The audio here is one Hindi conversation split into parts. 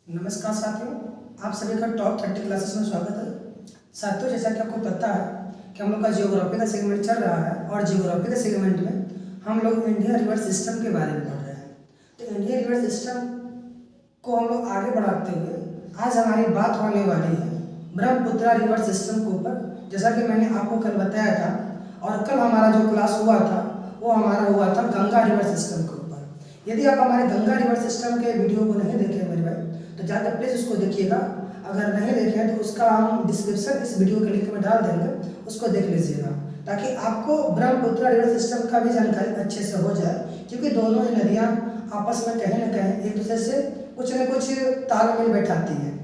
नमस्कार साथियों, आप सभी का टॉप 30 क्लासेस में स्वागत है। साथियों, जैसा कि आपको पता है कि हम लोग का जियोग्राफी का सेगमेंट चल रहा है और जियोग्राफी के सेगमेंट में हम लोग इंडिया रिवर सिस्टम के बारे में पढ़ रहे हैं। तो इंडिया रिवर सिस्टम को हम लोग आगे बढ़ाते हुए आज हमारी बात होने वाली है ब्रह्मपुत्रा रिवर सिस्टम के ऊपर। जैसा कि मैंने आपको कल बताया था और कल हमारा जो क्लास हुआ था वो हमारा हुआ था गंगा रिवर सिस्टम के ऊपर। यदि आप हमारे गंगा रिवर सिस्टम के वीडियो को नहीं देखे मेरे भाई तो जाकर प्लीज़ उसको देखिएगा। अगर नहीं देखे तो उसका हम डिस्क्रिप्शन इस वीडियो के लिंक में डाल देंगे, उसको देख लीजिएगा ताकि आपको ब्रह्मपुत्रा रिवर सिस्टम का भी जानकारी अच्छे से हो जाए, क्योंकि दोनों ही नदियाँ आपस में कहीं न कहीं एक दूसरे से कुछ न कुछ तालमेल बैठाती हैं।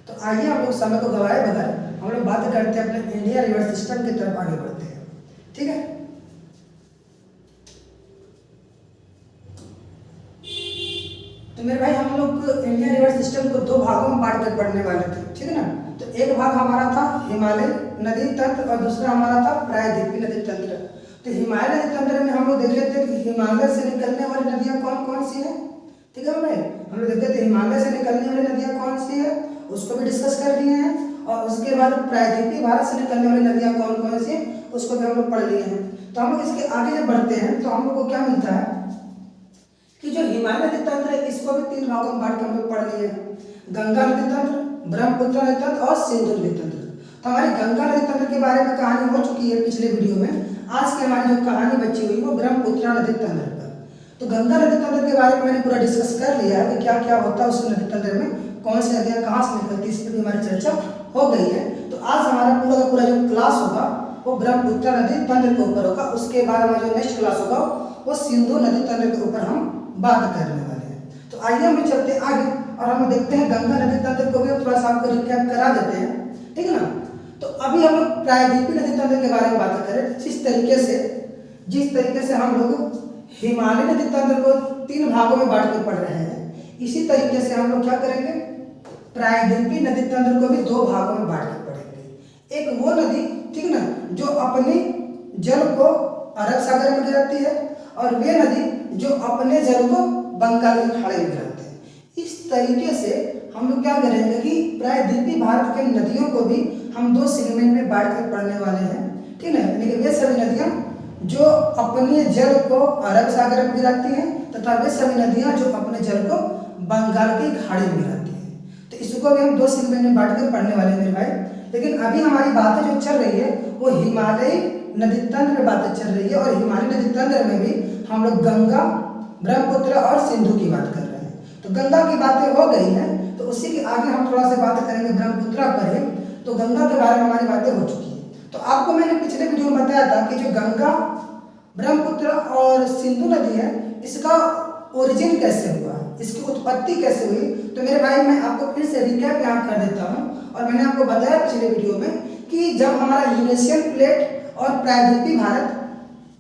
तो आइए हम लोग समय को गवाए बगैर हम लोग बात करते हैं अपने इंडिया रिवर सिस्टम की तरफ आगे बढ़ते हैं। ठीक है, तो मेरे भाई हम लोग इंडियन रिवर सिस्टम को दो भागों में बांट कर पढ़ने वाले थे। ठीक है ना, तो एक भाग हमारा था हिमालय नदी तंत्र और दूसरा हमारा था प्रायद्वीपीय नदी तंत्र। तो हिमालय नदी तंत्र में हम लोग देखे थे कि हिमालय से निकलने वाली नदियाँ कौन कौन सी है। ठीक है भाई, हम लोग देखे थे हिमालय से निकलने वाली नदियाँ कौन सी है, उसको भी डिस्कस कर लिए हैं। और उसके बाद प्रायद्वीपीय भारत से निकलने वाली नदियाँ कौन कौन सी है उसको भी हम लोग पढ़ लिए हैं। तो हम लोग इसके आगे जब बढ़ते हैं तो हम लोग को क्या मिलता है कि जो हिमालय नदी तंत्र है इसको भी तीन भागों में बांट कर हम लोग पढ़ लिए हैं, गंगा नदी तंत्र, ब्रह्मपुत्र नदी तंत्र और सिंधु नदी तंत्र। तो हमारी गंगा नदी तंत्र के बारे में कहानी हो चुकी है पिछले वीडियो में। आज की हमारी जो कहानी बची हुई वो ब्रह्मपुत्र नदी तंत्र पर। तो गंगा नदी तंत्र के बारे में मैंने पूरा डिस्कस कर लिया है कि क्या क्या होता है उस नदी तंत्र में, कौन सी नदियाँ कहाँ से निकलती है, इस पर भी हमारी चर्चा हो गई है। तो आज हमारा पूरा का पूरा जो क्लास होगा वो ब्रह्मपुत्र नदी तंत्र के ऊपर होगा। उसके बाद हमारा जो नेक्स्ट क्लास होगा वो सिंधु नदी तंत्र के ऊपर हम बात करने वाले हैं। तो आइए हम चलते आगे और हम देखते हैं गंगा नदी तंत्र को भी थोड़ा सा आपको रिकैप करा देते हैं। ठीक है ना, तो अभी हम लोग प्रायद्वीपीय नदी तंत्र के बारे में बात करें। जिस तरीके से हम लोग हिमालय नदी तंत्र को तीन भागों में बांट कर पढ़ रहे हैं, इसी तरीके से हम लोग क्या करेंगे, प्रायद्वीपीय नदी तंत्र को भी दो भागों में बांट कर पढ़ेंगे। एक वो नदी, ठीक है ना, जो अपने जल को अरब सागर में गिराती है और वे नदी जो अपने जल को बंगाल की खाड़ी में गिराते हैं। इस तरीके से हम लोग क्या करेंगे कि प्रायद्वीपीय भारत के नदियों को भी हम दो सेगमेंट में बांट कर पढ़ने वाले हैं। ठीक है, यानी कि वे सभी नदियाँ जो अपने जल को अरब सागर में गिराती हैं तथा वे सभी नदियाँ जो अपने जल को बंगाल की खाड़ी में गिराती हैं। तो इसको भी हम दो सेगमेंट में बांट कर पढ़ने वाले हैं मेरे भाई। लेकिन अभी हमारी बातें जो चल रही है वो हिमालय नदी तंत्र में बातें चल रही है और हिमालय नदी तंत्र में भी हम लोग गंगा, ब्रह्मपुत्र और सिंधु की बात कर रहे हैं। तो गंगा की बातें हो गई हैं, तो उसी के आगे हम थोड़ा सा बात करेंगे ब्रह्मपुत्र पर ही। तो गंगा के बारे में हमारी बातें हो चुकी है। तो आपको मैंने पिछले वीडियो में बताया था कि जो गंगा, ब्रह्मपुत्र और सिंधु नदी है इसका ओरिजिन कैसे हुआ, इसकी उत्पत्ति कैसे हुई। तो मेरे भाई मैं आपको फिर से रिकैप यहाँ कर देता हूँ। और मैंने आपको बताया पिछले वीडियो में कि जब हमारा यूरेशियन प्लेट और प्रायद्वीपीय भारत,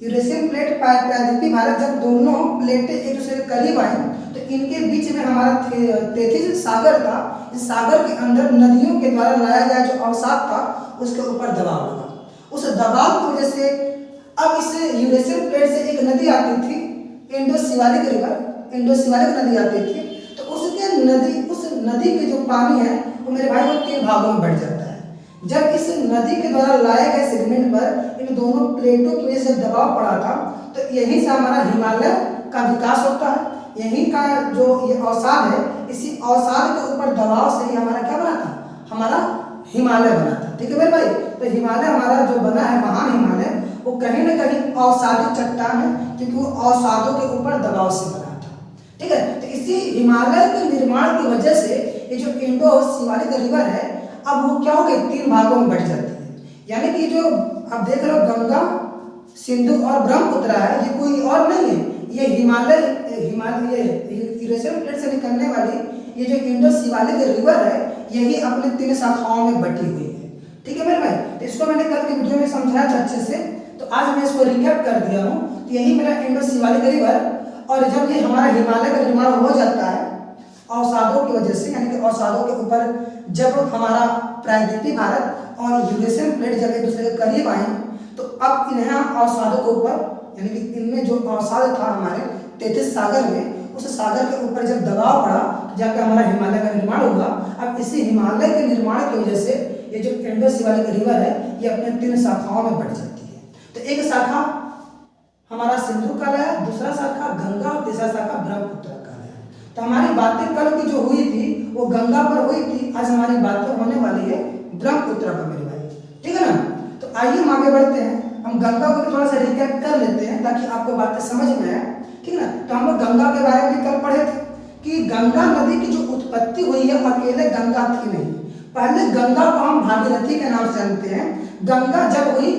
यूरेशियन प्लेट प्रायद्वीपीय भारत जब दोनों प्लेटें एक दूसरे के करीब आई तो इनके बीच में हमारा तेथिस सागर था। इस सागर के अंदर नदियों के द्वारा लाया गया जो अवसाद था उसके ऊपर दबाव लगा। उस दबाव की वजह से अब इस यूरेशियन प्लेट से एक नदी आती थी, Indo Shivalik river, Indo Shivalik नदी आती थी। तो उस नदी के जो पानी है वो मेरे भाई वो तीन भागों में बढ़ जाता है। जब इस नदी के द्वारा लाए गए सेगमेंट पर इन दोनों प्लेटों की वजह से दबाव पड़ा था तो यहीं से हमारा हिमालय का विकास होता है। यहीं का जो ये अवसाद है, इसी अवसाद के ऊपर दबाव से ही हमारा क्या बना था, हमारा हिमालय बना था। ठीक है मेरे भाई, तो हिमालय हमारा जो बना है महान हिमालय वो कहीं ना कहीं अवसादित चट्टान है, क्योंकि वो अवसादों के ऊपर दबाव से बना था। ठीक है, तो इसी हिमालय के निर्माण की वजह से ये जो इंडो शिवालिक रिवर है अब वो क्या हो गई, तीन भागों में बढ़ जाती है। यानी कि जो आप देख रहे हो गंगा, सिंधु और ब्रह्मपुत्र है, ये कोई और नहीं है, ये हिमालय यूरेशियन प्लेट से निकलने वाली ये जो इंडो शिवालिक रिवर है यही अपने तीन शाखाओं में बटी हुई है। ठीक है मेरे भाई, तो इसको मैंने कल की वीडियो में समझाया था अच्छे से, तो आज मैं इसको रिकैप कर दिया हूँ। तो यही मेरा इंडो शिवालिक रिवर, और जब ये हमारा हिमालय का निर्माण हो जाता है अवसादों की वजह से, यानी कि अवसादों के ऊपर जब हमारा प्रायद्वीपीय भारत और यूरेशियन प्लेट जब एक दूसरे के करीब आए तो अब इन्हें अवसादों के ऊपर, यानी कि इनमें जो अवसाद था हमारे तेथिस सागर में, उस सागर के ऊपर जब दबाव पड़ा तो जाकर हमारा हिमालय का निर्माण हुआ। अब इसी हिमालय के निर्माण की वजह से ये जो इंडस वाली रिवर है ये अपने 3 शाखाओं में बढ़ जाती है। तो एक शाखा हमारा सिंधु कहलाया, दूसरा शाखा गंगा और तीसरा शाखा ब्रह्मपुत्र कहलाया। तो हमारी बातें कल की जो हुई थी वो गंगा पर हुई थी, आज हमारी बातें होने वाली है ब्रह्मपुत्र पर मेरे भाई, ठीक है ना। तो आइए हम आगे बढ़ते हैं, हम गंगा को थोड़ा सा रिकैप कर लेते हैं ताकि आपको बातें समझ में आए, ठीक है ना। तो हम लोग गंगा के बारे में कल पढ़े थे कि गंगा नदी की जो उत्पत्ति हुई है अकेले गंगा थी नहीं, पहले गंगा को हम भागीरथी के नाम से जानते हैं। गंगा जब हुई,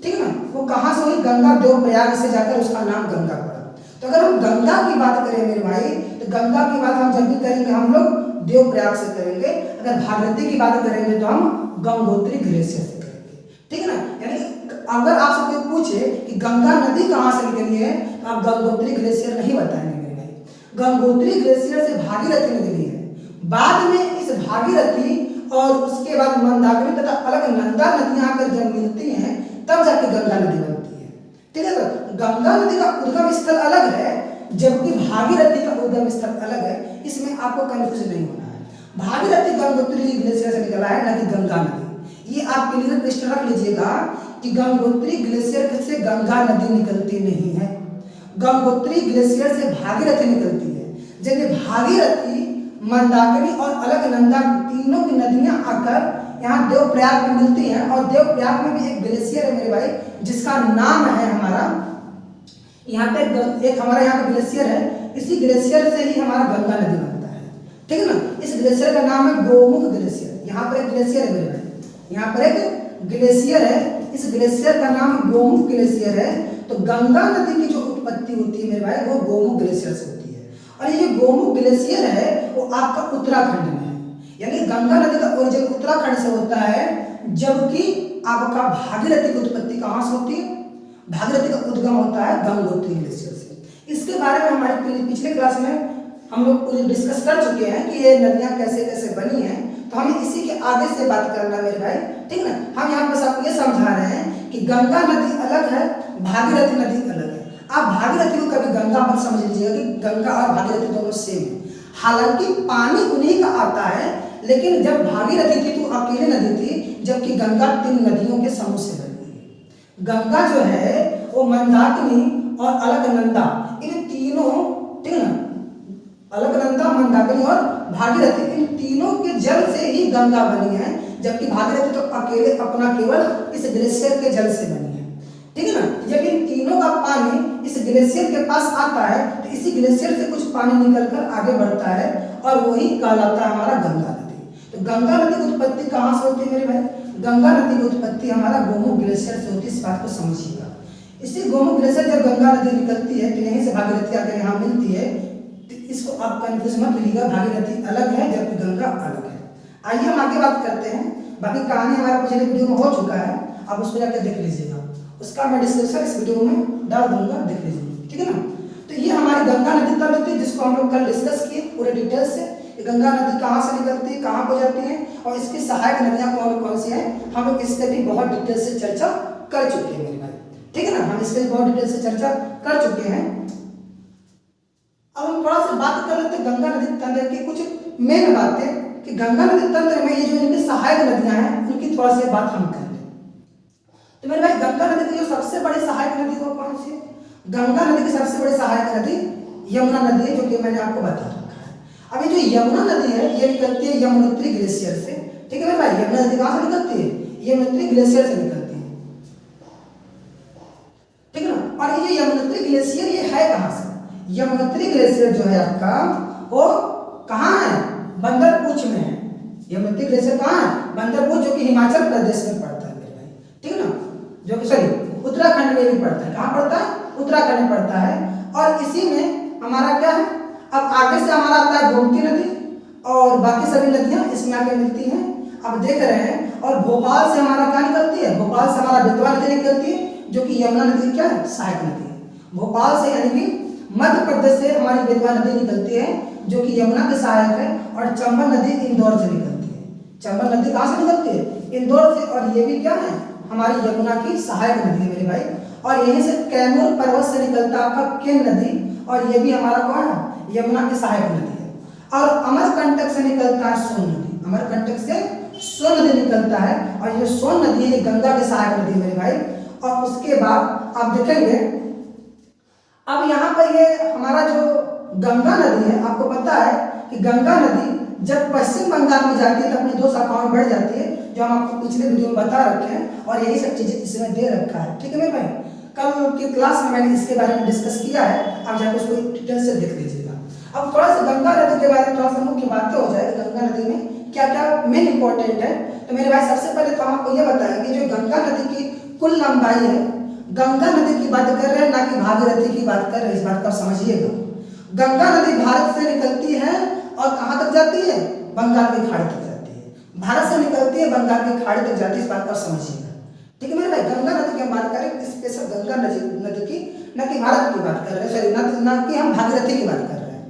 ठीक है ना, वो कहाँ से हुई, गंगा देवप्रयाग से जाकर उसका नाम गंगा पड़ा। तो अगर हम गंगा की बात करें मेरे भाई, तो गंगा की बात हम जब भी करेंगे हम लोग देवप्रयाग से करेंगे, अगर भागीरथी की बात करेंगे तो हम गंगोत्री ग्लेशियर से करेंगे, ठीक है ना। यानी अगर आपसे कोई पूछे कि गंगा नदी कहाँ से निकली है तो आप गंगोत्री ग्लेशियर नहीं बताएंगे मेरे भाई, गंगोत्री ग्लेशियर से भागीरथी निकली है। बाद में इस भागीरथी और उसके बाद मंदाकिनी तथा अलकनंदा नदियां आकर जब मिलती हैं तब जाके गंगा नदी बनती है, ठीक है। तो गंगा नदी का उद्गम स्थल अलग है जबकि भागीरथी का उद्गम स्थल अलग है, इसमें आपको कंफ्यूज नहीं होना है। भागीरथी गंगोत्री ग्लेशियर से निकला है ना कि गंगा नदी, ये आप क्लियर क्वेश्चन रख लीजिएगा कि गंगोत्री ग्लेशियर से गंगा नदी निकलती नहीं है, गंगोत्री ग्लेशियर से भागीरथी निकलती है। जब भागीरथी, मंदाकिनी और अलकनंदा तीनों की नदियां आकर यहाँ देवप्रयाग में मिलती हैं और देवप्रयाग में भी एक ग्लेशियर है मेरे भाई जिसका नाम है हमारा, यहाँ पे एक हमारा यहाँ पे ग्लेशियर है, इसी ग्लेशियर से ही हमारा गंगा नदी बनता है, ठीक है ना। इस ग्लेशियर का नाम है गोमुख ग्लेशियर। यहाँ पर एक ग्लेशियर है मेरे भाई, यहाँ पर एक ग्लेशियर है, इस ग्लेशियर का नाम गोमुख ग्लेशियर है। तो गंगा नदी की जो उत्पत्ति होती है मेरे भाई वो गोमुख ग्लेशियर से होती है। और ये जो गोमुख ग्लेशियर है वो आपका उत्तराखंड में है, यानी गंगा नदी का ओरिजिन उत्तराखंड से होता है, जबकि आपका भागीरथी की उत्पत्ति कहाँ से होती है, भागीरथी का उद्गम होता है गंगोत्री ग्लेशियर से। इसके बारे में हमारे पिछले क्लास में हम लोग कुछ डिस्कस कर चुके हैं कि ये नदियाँ कैसे कैसे बनी हैं, तो हमें इसी के आगे से बात करना है मेरे भाई, ठीक ना। हम यहाँ बस आपको ये समझा रहे हैं कि गंगा नदी अलग है, भागीरथी नदी अलग है। आप भागीरथी को कभी गंगा मत समझ लीजिएगा कि गंगा और भागीरथी दोनों सेम है, हालांकि पानी उन्हीं का आता है, लेकिन जब भागीरथी थी तो अकेले नदी थी, जबकि गंगा 3 नदियों के समूह से बनी है। गंगा जो है वो मंदाकिनी और अलकनंदा इन तीनों, ठीक है ना, अलकनंदा, मंदाकिनी और भागीरथी इन तीनों के जल से ही गंगा बनी है, जबकि भागीरथी तो अकेले अपना केवल इस ग्लेशियर के जल से बनी है, ठीक है ना। जब इन तीनों का पानी इस ग्लेशियर के पास आता है तो इसी ग्लेशियर से कुछ पानी निकलकर आगे बढ़ता है और वही कहलाता है हमारा गंगा नदी। तो गंगा नदी की उत्पत्ति कहाँ से होती है मेरे भाई, गंगा नदी की उत्पत्ति हमारा गोमुख ग्लेशियर से होती है, इस बात को समझिएगा। इसी गोमुख ग्लेशियर जब गंगा नदी निकलती है तो यहीं से भागीरथी आकर यहाँ मिलती है, इसको आप कंफ्यूज मत लीजिएगा, भागीरथी अलग है जबकि गंगा अलग है। आइए हम आगे बात करते हैं, बाकी कहानी हमारा पिछले वीडियो में हो चुका है, आप उसको जाकर देख लीजिएगा, उसका मैं डिस्क्रिप्शन इस वीडियो में डाल दूंगा, देख लीजिए, ठीक है ना। तो ये हमारी गंगा नदी तल थी जिसको हम लोग कल डिस्कस किए पूरे डिटेल से, गंगा नदी कहाँ से निकलती है, कहाँ को जाती है और इसकी सहायक नदियाँ कौन कौन सी हैं, हम लोग इस पर भी बहुत डिटेल से चर्चा कर चुके हैं मेरे भाई, ठीक है ना। हम इस पर बहुत डिटेल से चर्चा कर चुके हैं। अब हम थोड़ा सा बात कर लेते हैं गंगा नदी तंत्र की कुछ मेन बातें कि गंगा नदी तंत्र में ये जो इनकी सहायक नदियां हैं उनकी थोड़ा सी बात हम कर लें। तो मेरे भाई गंगा नदी की जो सबसे बड़ी सहायक नदी वो कौन सी है, गंगा नदी की सबसे बड़ी सहायक नदी यमुना नदी है, जो कि मैंने आपको बता रखा है। अब ये जो यमुना नदी है ये निकलती है यमुनोत्री ग्लेशियर से, ठीक है मेरे भाई। यमुना नदी कहाँ से निकलती है, यमुनोत्री ग्लेशियर से निकलती है, ठीक है ना। और ये जो यमुनोत्री ग्लेशियर ये है कहाँ से, यमुनोत्री ग्लेशियर जो है आपका वो कहाँ है, बंदरपूछ में है। यमुनोत्री ग्लेशियर कहाँ है, बंदरपूछ, जो कि हिमाचल प्रदेश में पड़ता है मेरे भाई, ठीक है ना, जो कि सॉरी उत्तराखंड में भी पड़ता है। कहाँ पड़ता है, उत्तराखंड में पड़ता है। और इसी में हमारा क्या है, अब आगे से हमारा आता है गोमती नदी और बाकी सभी नदियां इसमें आके मिलती हैं, अब देख रहे हैं। और भोपाल से हमारा क्या निकलती है, भोपाल से हमारा बेतवा नदी निकलती है, जो कि यमुना नदी क्या है, सहायक नदी है। भोपाल से यानी कि मध्य प्रदेश से हमारी बेतवा नदी निकलती है, जो कि यमुना के सहायक है। और चंबल नदी इंदौर से निकलती है, चंबल नदी कहाँ से निकलती है, इंदौर से, और ये भी क्या है, हमारी यमुना की सहायक नदी है मेरे भाई। और यहीं से कैमूर पर्वत से निकलता है आपका केन नदी, और ये भी हमारा कौन है, यमुना की सहायक नदी है। और अमरकंटक से निकलता है सोन नदी, अमरकंटक से सोन नदी निकलता है और ये सोन नदी ये गंगा के सहायक नदी मेरे भाई। और उसके बाद आप देखेंगे अब यहाँ पर ये हमारा जो गंगा नदी है, आपको पता है कि गंगा नदी जब पश्चिम बंगाल में जाती है तो अपनी 2 शाखाओं में बढ़ जाती है, जो हम आपको पिछले वीडियो में बता रखे हैं और यही सब चीजें इसमें दे रखा है। ठीक है मेरे भाई, कल की क्लास में मैंने इसके बारे में डिस्कस किया है, आप जाकर उसको डिटेल से देख लीजिएगा। अब थोड़ा सा गंगा नदी के बारे में थोड़ा सा मुख्य बातें हो जाए, गंगा नदी में क्या क्या मेन इंपॉर्टेंट है। तो मेरे भाई सबसे पहले तो हम आपको ये बताएंगे जो गंगा नदी की कुल लंबाई है, गंगा नदी की बात कर रहे हैं ना कि भागीरथी की बात कर रहे हैं, इस बात को आप समझिएगा। गंगा नदी भारत से निकलती है और कहाँ तक जाती है, बंगाल की खाड़ी तक जाती है। भारत से निकलती है बंगाल की खाड़ी तक जाती है, इस बात को समझिएगा। ठीक है मेरे भाई, गंगा नदी की हम बात करें स्पेशल गंगा नदी की, न कि भारत की बात कर रहे हैं, सॉरी न कि हम भागीरथी की बात कर रहे हैं।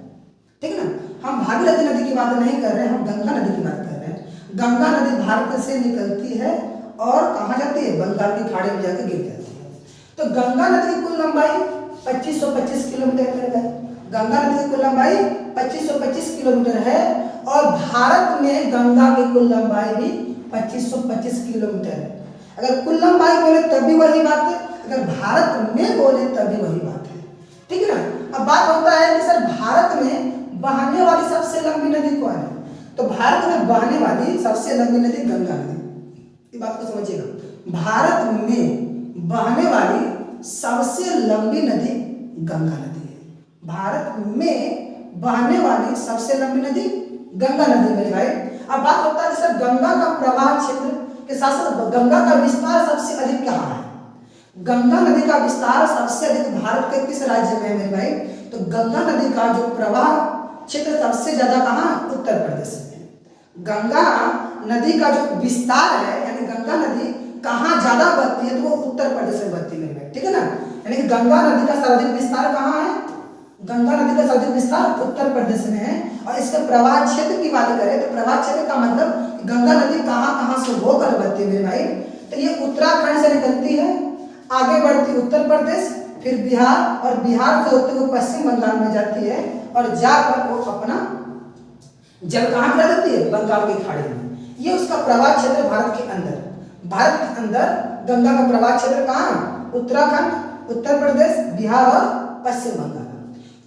ठीक है ना, हम भागीरथी नदी की बात नहीं कर रहे हैं, हम गंगा नदी की बात कर रहे हैं। गंगा नदी भारत से निकलती है और कहाँ जाती है, बंगाल की खाड़ी में जाकर गिर जाती है। तो गंगा नदी की कुल लंबाई 2525 किलोमीटर है। गंगा नदी की कुल लंबाई 2525 किलोमीटर है और भारत में गंगा की कुल लंबाई भी 2525 किलोमीटर है। अगर कुल लंबाई बोले तब भी वही बात है, अगर भारत में बोले तब भी वही बात है। ठीक है ना। अब बात होता है कि सर भारत में बहने वाली सबसे लंबी नदी कौन है, तो भारत में बहने वाली सबसे लंबी नदी गंगा नदी, ये बात को समझिएगा। भारत में बहने वाली सबसे लंबी नदी गंगा नदी है। भारत में बहने वाली सबसे लंबी नदी गंगा नदी मेरे भाई। अब बात होता है सर गंगा का प्रवाह क्षेत्र के साथ साथ गंगा का विस्तार सबसे अधिक कहाँ है। गंगा नदी का विस्तार सबसे अधिक भारत के किस राज्य में है मेरे भाई, तो गंगा नदी का जो प्रवाह क्षेत्र सबसे ज्यादा कहाँ, उत्तर प्रदेश में। गंगा नदी का जो विस्तार है यानी गंगा नदी कहाँ ज्यादा बहती है, तो वो उत्तर प्रदेश में बहती है मेरे भाई। ठीक है ना, यानी कि गंगा नदी का सर्वाधिक विस्तार कहाँ है, गंगा नदी का सर्वाधिक विस्तार उत्तर प्रदेश में है। और इसके प्रवाह क्षेत्र की बात करें तो प्रवाह क्षेत्र का मतलब गंगा नदी कहाँ कहाँ से होकर बहती है मेरे भाई, तो ये उत्तराखंड से निकलती है, आगे बढ़ती उत्तर प्रदेश, फिर बिहार और बिहार से होते हुए पश्चिम बंगाल में जाती है और जाकर वो अपना जल कहाँ गिरा देती है, बंगाल की खाड़ी में। ये उसका प्रवाह क्षेत्र भारत के अंदर, भारत के अंदर गंगा का प्रवाह क्षेत्र कहाँ, उत्तराखंड, उत्तर प्रदेश, बिहार और पश्चिम बंगाल।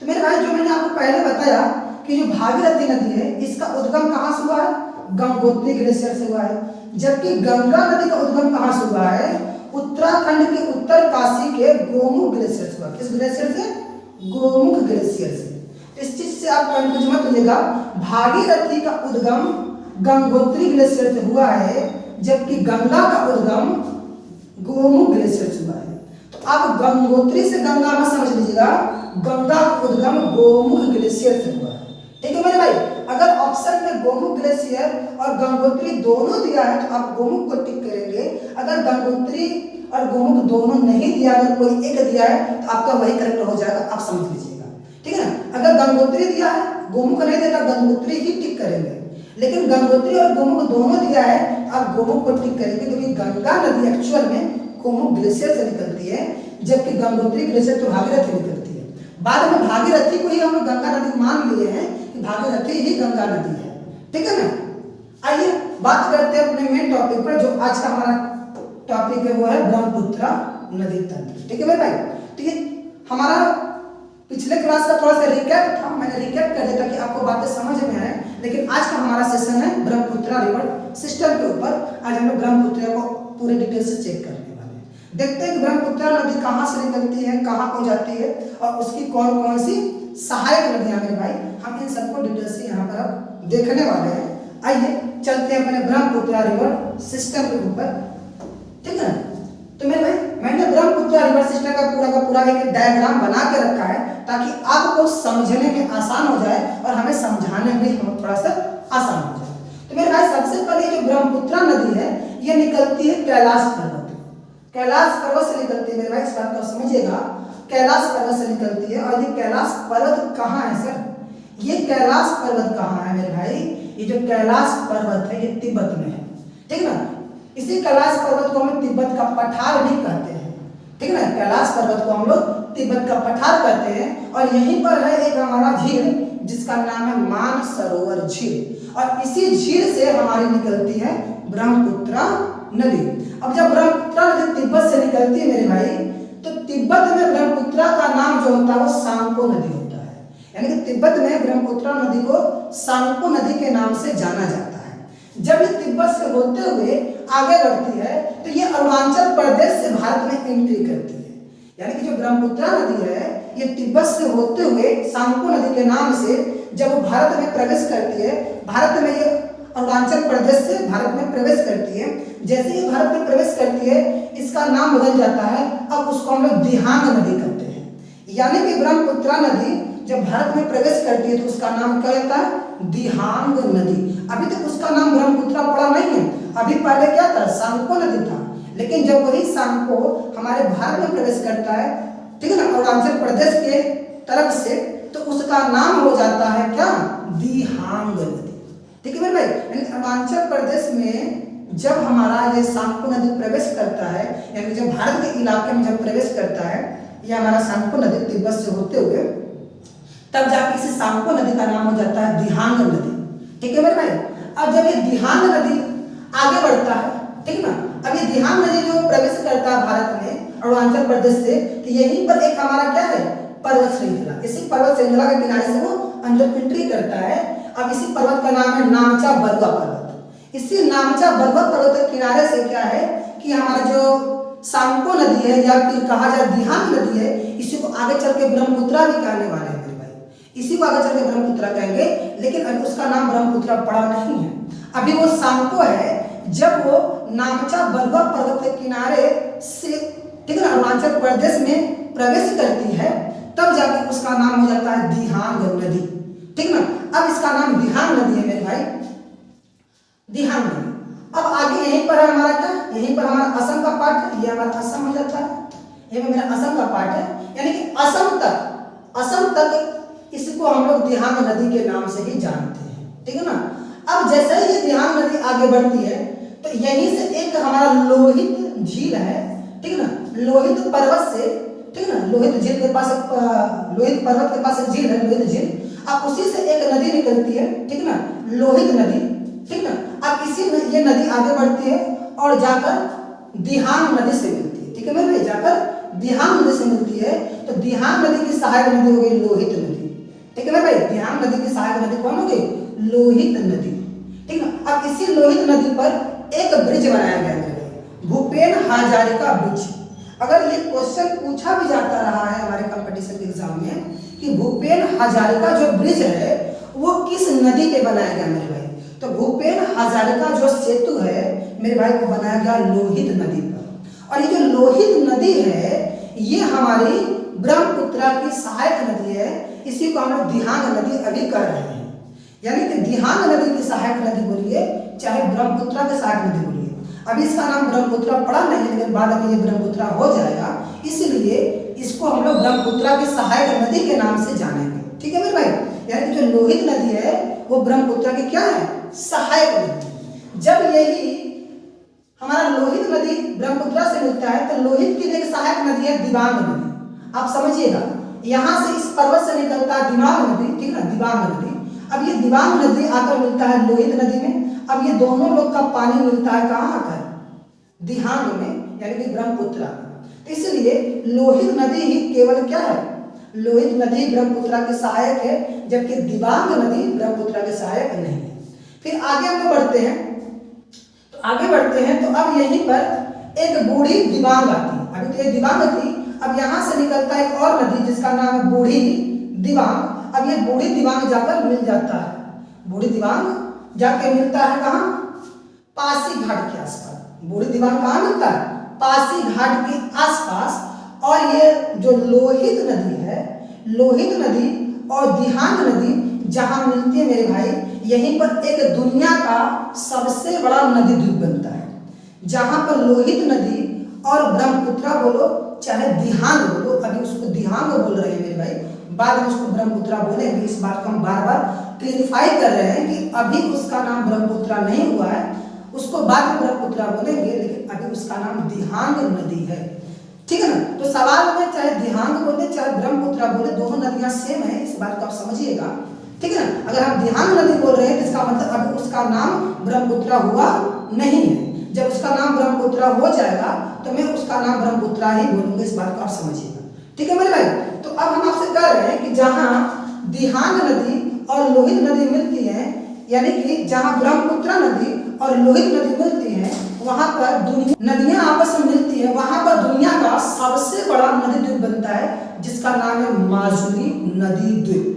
तो मेरे भाई जो मैंने आपको पहले बताया कि जो भागीरथी नदी है इसका उद्गम कहाँ से हुआ है, गंगोत्री ग्लेशियर से हुआ है, जबकि गंगा नदी का उद्गम कहाँ से हुआ है, उत्तराखंड के उत्तर काशी के गोमुख ग्लेशियर से हुआ। किस ग्लेशियर से, गोमुख ग्लेशियर से। इस चीज से आप कंफ्यूज मत होइएगा, भागीरथी का उद्गम गंगोत्री ग्लेशियर से हुआ है जबकि गंगा का उद्गम गोमुख ग्लेशियर से हुआ है। तो आप गंगोत्री से गंगा में समझ लीजिएगा, गंगा का उद्गम गोमुख ग्लेशियर से हुआ है। ठीक है मेरे भाई, अगर ऑप्शन में गोमुख ग्लेशियर और गंगोत्री दोनों दिया है तो आप गोमुख को टिक करेंगे, अगर गंगोत्री और गोमुख दोनों नहीं दिया, अगर कोई एक दिया है तो आपका वही करेक्ट हो जाएगा, आप समझ लीजिएगा। ठीक है ना, अगर गंगोत्री दिया है, गोमुख नहीं देता, गंगोत्री ही टिक करेंगे। लेकिन गंगोत्री और गोमुख दोनों दिया है तो आप गोमुख को टिक करेंगे, क्योंकि गंगा नदी एक्चुअल में गोमुख ग्लेशियर से निकलती है जबकि गंगोत्री ग्लेशियर तो भागीरथी निकलती है। बाद में भागीरथी को ही हम लोग गंगा नदी मान लिए हैं कि भागीरथी ही गंगा नदी है। ठीक है ना। आइए बात करते हैं अपने मेन टॉपिक पर, जो आज का हमारा टॉपिक है वो है ब्रह्मपुत्र नदी तंत्र। ठीक है मेरे भाई, तो ये हमारा पिछले क्लास का थोड़ा सा रिकैप था, मैंने रिकैप कर दिया ताकि आपको बातें समझ में आए। लेकिन आज का हमारा सेशन है ब्रह्मपुत्र रिवर सिस्टम के ऊपर। आज हम लोग ब्रह्मपुत्र को पूरे डिटेल से चेक करने वाले हैं। देखते हैं कि ब्रह्मपुत्र नदी कहाँ से निकलती है, कहाँ को जाती है और उसकी कौन कौन सी सहायक नदियां मेरे भाई, हम इन सबको डिटेल से यहाँ पर अब देखने वाले हैं। आइए चलते हैं अपने ब्रह्मपुत्र रिवर सिस्टम के ऊपर। ठीक है ना, तो मेरे भाई मैंने ब्रह्मपुत्र रिवर सिस्टम का पूरा एक डायग्राम बना के रखा है ताकि आपको समझने में आसान हो जाए और हमें समझाने में हम थोड़ा सा आसान हो जाए। तो मेरे भाई सबसे पहले जो ब्रह्मपुत्र नदी है ये निकलती है कैलाश पर्वत, कैलाश पर्वत से निकलती है मेरे भाई, इस बात को समझिएगा। कैलाश पर्वत से निकलती है और ये कैलाश पर्वत कहाँ है सर, ये कैलाश पर्वत कहाँ है मेरे भाई, ये जो कैलाश पर्वत है ये तिब्बत में है। ठीक है ना, इसी कैलाश पर्वत को हम तिब्बत का पठार भी कहते हैं। ठीक है ना। कैलाश पर्वत को हम लोग तिब्बत का पठार कहते हैं। और यहीं पर है एक हमारा झील जिसका नाम है मानसरोवर झील, और इसी झील से हमारी निकलती है ब्रह्मपुत्र नदी। अब जब ब्रह्मपुत्र नदी तिब्बत से निकलती है मेरे भाई, तो तिब्बत में ब्रह्मपुत्र का नाम जो होता है वो सांगपो नदी होता है। यानी कि तिब्बत में ब्रह्मपुत्र नदी को सांगपो नदी के नाम से जाना जाता है। जब ये तिब्बत से होते हुए आगे बढ़ती है तो ये अरुणाचल प्रदेश से भारत में एंट्री करती है। यानी कि जो ब्रह्मपुत्र नदी है ये तिब्बत से होते हुए सांगपो नदी के नाम से जब वो भारत में प्रवेश करती है, भारत में ये अरुणाचल प्रदेश से भारत में प्रवेश करती है। जैसे ही भारत में प्रवेश करती है इसका नाम बदल जाता है, अब उसको हम लोग दिहांग नदी कहते हैं। यानी कि ब्रह्मपुत्र नदी जब भारत में प्रवेश करती है तो उसका नाम क्या होता है? दिहांग नदी। अभी तक उसका नाम ब्रह्मपुत्र पड़ा नहीं है, अभी पहले क्या था? सांगपो नदी था। लेकिन जब वही सांगपो हमारे भारत में प्रवेश करता है, ठीक है ना, अरुणाचल प्रदेश के तरफ से, तो उसका नाम हो जाता है क्या? दिहांग नदी। ठीक है मेरे भाई। यानी अरुणाचल प्रदेश में जब हमारा ये सांगपो नदी प्रवेश करता है, यानी जब भारत के इलाके में जब प्रवेश करता है ये हमारा सांगपो नदी तिब्बत से होते हुए, तब जाके इसी सांगपो नदी का नाम हो जाता है दिहांग नदी। ठीक है मेरे भाई। अब जब ये दिहांग नदी आगे बढ़ता है, ठीक है ना, अब ये दिहांग नदी जो प्रवेश करता है भारत में अरुणाचल प्रदेश से, तो यहीं पर एक हमारा क्या है? पर्वत श्रृंखला। इसी पर्वत श्रृंखला के किनारे से वो अंदर एंट्री करता है। अब इसी पर्वत का नाम है नामचा बरवा पर्वत। इसी नामचा बरवा पर्वत के किनारे से क्या है कि हमारा जो सांगपो नदी है या फिर कहा जाए दिहांग नदी है, इसी को आगे चल के ब्रह्मपुत्र भी कहने वाले हैं मेरे भाई। इसी को आगे चल के ब्रह्मपुत्र कहेंगे, लेकिन अभी उसका नाम ब्रह्मपुत्र पड़ा नहीं है। अभी वो सांगपो है। जब वो नामचा बरवा पर्वत के किनारे से, ठीक है ना, अरुणाचल प्रदेश में प्रवेश करती है, तब जाके उसका नाम हो जाता है दिहांग नदी। ठीक ना। अब इसका नाम दिहांग नदी है मेरे भाई, दिहांग नदी। अब आगे यहीं पर है हमारा क्या? यहीं पर हमारा असम का पार्ट है, ये हमारा असम हो जाता है, ये मेरा असम का पार्ट है। यानी कि असम तक इसको हम लोग दिहांग नदी के नाम से ही जानते हैं। ठीक है ना। अब जैसे ही ये दिहांग नदी आगे बढ़ती है तो यहीं से एक हमारा लोहित झील है, ठीक है ना, लोहित पर्वत से, ठीक है ना, लोहित झील के पास लोहित पर्वत के पास एक झील है, लोहित झील। अब उसी से एक नदी निकलती है, ठीक है ना, लोहित नदी, ठीक ना। अब इसी में ये नदी आगे बढ़ती है और जाकर दिहांग नदी से मिलती है। ठीक है मेरे भाई, जाकर दिहांग नदी से मिलती है। तो दिहांग नदी की सहायक नदी हो गई लोहित नदी। ठीक है मेरे भाई, दिहांग नदी की सहायक नदी कौन हो गई? लोहित नदी। ठीक ना। अब इसी लोहित नदी पर एक ब्रिज बनाया गया मेरे भाई, भूपेन हजारिका ब्रिज। अगर ये क्वेश्चन पूछा भी जाता रहा है हमारे कंपटीशन के एग्जाम में कि भूपेन हजारिका जो ब्रिज है वो किस नदी पे बनाया गया मेरे भाई, तो भूपेन हजारिका जो सेतु है मेरे भाई वो बनाया गया लोहित नदी पर। और ये जो लोहित नदी है ये हमारी ब्रह्मपुत्र की सहायक नदी है। इसी को हम लोग दिहांग नदी अभी कह रहे हैं। यानी कि दिहांग नदी की सहायक नदी बोलिए चाहे ब्रह्मपुत्र की सहायक नदी बोलिए, अभी इसका नाम ब्रह्मपुत्र पड़ा नहीं है, लेकिन बाद में ये ब्रह्मपुत्र हो जाएगा, इसलिए इसको हम लोग ब्रह्मपुत्र की सहायक नदी के नाम से जानेंगे। ठीक है मेरे भाई। यानी कि जो लोहित नदी है वो ब्रह्मपुत्र की क्या है? सहायक नदी। जब यही हमारा लोहित नदी ब्रह्मपुत्र से मिलता है तो लोहित की एक सहायक नदी है दिबांग नदी। आप समझिएगा, यहाँ से इस पर्वत से निकलता है दिबांग नदी, ठीक है ना, दिबांग नदी। अब ये दिबांग नदी आकर मिलता है लोहित नदी में। अब ये दोनों लोग का पानी मिलता है कहाँ आकर? दिहांग में, यानी कि ब्रह्मपुत्र। इसलिए लोहित नदी ही केवल क्या है? लोहित नदी ब्रह्मपुत्र के सहायक है, जबकि दिबांग नदी ब्रह्मपुत्र के सहायक नहीं है। फिर आगे हम बढ़ते हैं, तो आगे बढ़ते हैं तो अब यहीं पर एक बूढ़ी दिबांग आती है। अभी तो ये दिबांग थी, अब यहाँ से निकलता है एक और नदी जिसका नाम है बूढ़ी दिबांग। अब ये बूढ़ी दिबांग जाकर मिल जाता है, बूढ़ी दिबांग जाके मिलता है कहाँ? पासी घाट के आसपास। बूढ़ी दिबांग कहाँ मिलता है? पासी घाट के आसपास। और ये जो लोहित नदी है, लोहित नदी और दिहांग नदी जहां मिलती है मेरे भाई, यहीं पर एक दुनिया का सबसे बड़ा नदी द्वीप बनता है, जहां पर लोहित नदी और ब्रह्मपुत्र बोलो चाहे दिहांग बोलो, अभी उसको दिहांग बोल रहे हैं मेरे भाई, बाद में उसको ब्रह्मपुत्र बोलेंगे। इस बात को हम बार बार क्लियरिफाई कर रहे हैं कि अभी उसका नाम ब्रह्मपुत्र नहीं हुआ है, उसको बाद में ब्रह्मपुत्र बोलेंगे, लेकिन अभी उसका नाम दिहांग नदी है। ठीक है ना। तो सवाल में चाहे दिहांग बोले चाहे ब्रह्मपुत्रा बोले, दोनों नदियां सेम है, इस बात को आप समझिएगा। ठीक है ना। अगर हम दिहांग नदी बोल रहे हैं तो इसका मतलब अभी उसका नाम ब्रह्मपुत्रा हुआ नहीं है। जब उसका नाम ब्रह्मपुत्रा हो जाएगा तो मैं उसका नाम ब्रह्मपुत्रा ही बोलूंगा, इस बात को आप समझिएगा। ठीक है मेरे भाई। तो अब हम आपसे कह रहे हैं कि जहां दिहांग नदी और लोहित नदी मिलती है, यानी कि जहां ब्रह्मपुत्रा नदी और लोहित नदी मिलती है, वहां पर नदियां आपस में मिलती है, वहां पर दुनिया का सबसे बड़ा नदी द्वीप बनता है, जिसका नाम है माजुली नदी द्वीप।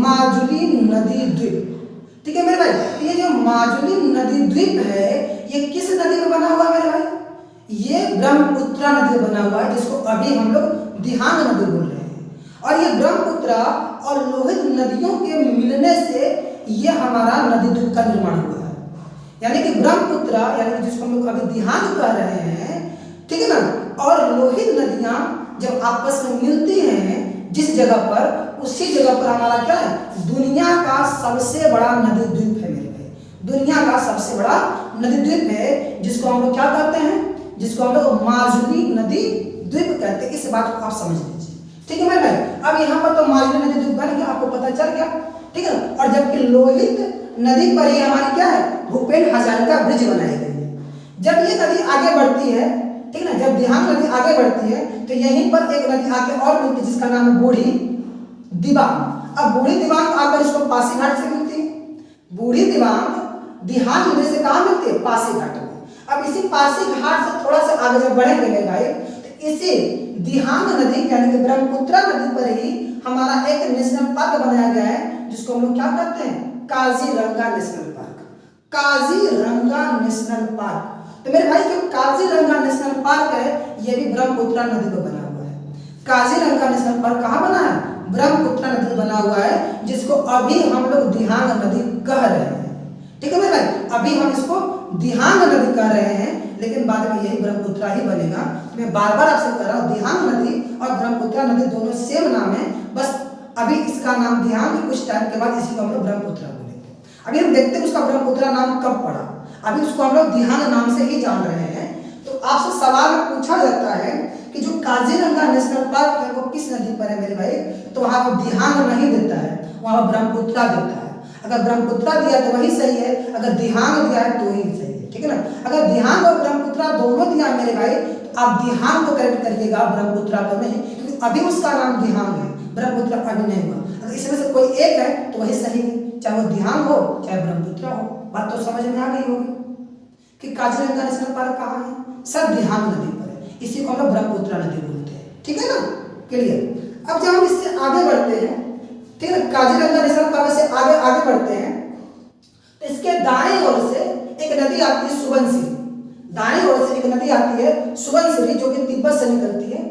माजुली नदी द्वीप। ठीक है मेरे भाई। ये जो माजुली नदी द्वीप है, ये किस नदी में बना हुआ है मेरे भाई? ये ब्रह्मपुत्रा नदी बना हुआ है, जिसको अभी हम लोग दिहांग नदी बोल रहे हैं। और ये ब्रह्मपुत्रा और लोहित नदियों के मिलने से ये हमारा नदी द्वीप का निर्माण हुआ है। यानी कि ब्रह्मपुत्रा, यानी कि जिसको हम लोग अभी दिहांग कह रहे हैं, ठीक है ना, और लोहित नदियां जब आपस में मिलती हैं जिस जगह पर, उसी जगह पर हमारा क्या है? दुनिया का सबसे बड़ा नदी द्वीप है मेरे भाई। दुनिया का सबसे बड़ा नदी द्वीप है, जिसको हम लोग क्या कहते हैं? जिसको हम लोग माजुली नदी द्वीप कहते हैं। इस बात को आप समझ लीजिए। ठीक है मेरे भाई। अब यहाँ पर तो माजुली नदी द्वीप बन गया, आपको पता चल गया। ठीक है ना। और जबकि लोहित नदी पर ही हमारी क्या है? भूपेन हजारिका ब्रिज बनाई गई है। जब ये नदी आगे बढ़ती है, ठीक है ना, जब दिहांग नदी आगे बढ़ती है तो यहीं पर एक नदी आगे और मिलती है, जिसका नाम है बूढ़ी दिबांग। अब बूढ़ी दिबांग आकर इसको पासीघाट से मिलती है। बूढ़ी दिबांग दिहांग नदी से कहाँ मिलती है? पासीघाट में। अब इसी पासीघाट से थोड़ा सा आगे जब बढ़ेंगे मेरे भाई, तो इसी दिहांग नदी यानी कि ब्रह्मपुत्रा नदी पर ही हमारा एक नेशनल पार्क बनाया गया है, जिसको हम लोग क्या कहते हैं? Kaziranga national park. Kaziranga national park. तो मेरे भाई जो काजीरंगा नेशनल पार्क है, ये भी ब्रह्मपुत्रा नदी पर बना हुआ है। काजीरंगा नेशनल पार्क कहाँ बना है? ब्रह्मपुत्रा नदी बना हुआ है, जिसको अभी हम लोग दिहांग नदी कह रहे हैं। ठीक है मेरे भाई। अभी हम इसको दिहांग नदी कह रहे हैं, लेकिन बाद में यही ब्रह्मपुत्रा ही बनेगा। तो मैं बार बार आपसे कह रहा हूँ, दिहांग नदी और ब्रह्मपुत्रा नदी दोनों सेम नाम है, बस अभी इसका नाम दिहांग, कुछ टाइम के बाद इसी को हम लोग ब्रह्मपुत्रा बोलेंगे। अभी हम देखते हैं उसका ब्रह्मपुत्रा नाम कब पड़ा। अभी उसको हम लोग दिहांग नाम से ही जान रहे हैं। तो आपसे सवाल पूछा जाता है कि जो काजीरंगा नेशनल पार्क है वो किस नदी पर है मेरे भाई? तो वहां पर दिहांग नहीं देता है, वहां पर ब्रह्मपुत्रा देता है। अगर ब्रह्मपुत्रा दिया तो वही सही है, अगर दिहांग दिया है तो ही सही है। ठीक है ना। अगर दिहांग और ब्रह्मपुत्रा दोनों दिया मेरे भाई, तो आप दिहांग को करेक्ट करिएगा, ब्रह्मपुत्रा को नहीं, क्योंकि अभी उसका नाम दिहांग है, ब्रह्मपुत्रा अभी नहीं हुआ। अगर इसमें से कोई एक है तो वही सही है, चाहे वो दिहांग हो चाहे ब्रह्मपुत्रा हो। बात तो समझ में आ गई होगी कि काजीरंगा नेशनल पार्क कहाँ है? सब दिहांग नदी पर है, इसी को हम लोग ब्रह्मपुत्रा नदी बोलते हैं। ठीक है ना, क्लियर। अब जब हम इससे आगे बढ़ते हैं, ठीक है, काजीरंगा नेशनल पार्क से आगे आगे बढ़ते हैं, तो इसके दाएं ओर से एक नदी आती है सुबनसिरी। दाएं ओर से एक नदी आती है सुबनसिरी, जो कि तिब्बत से निकलती है।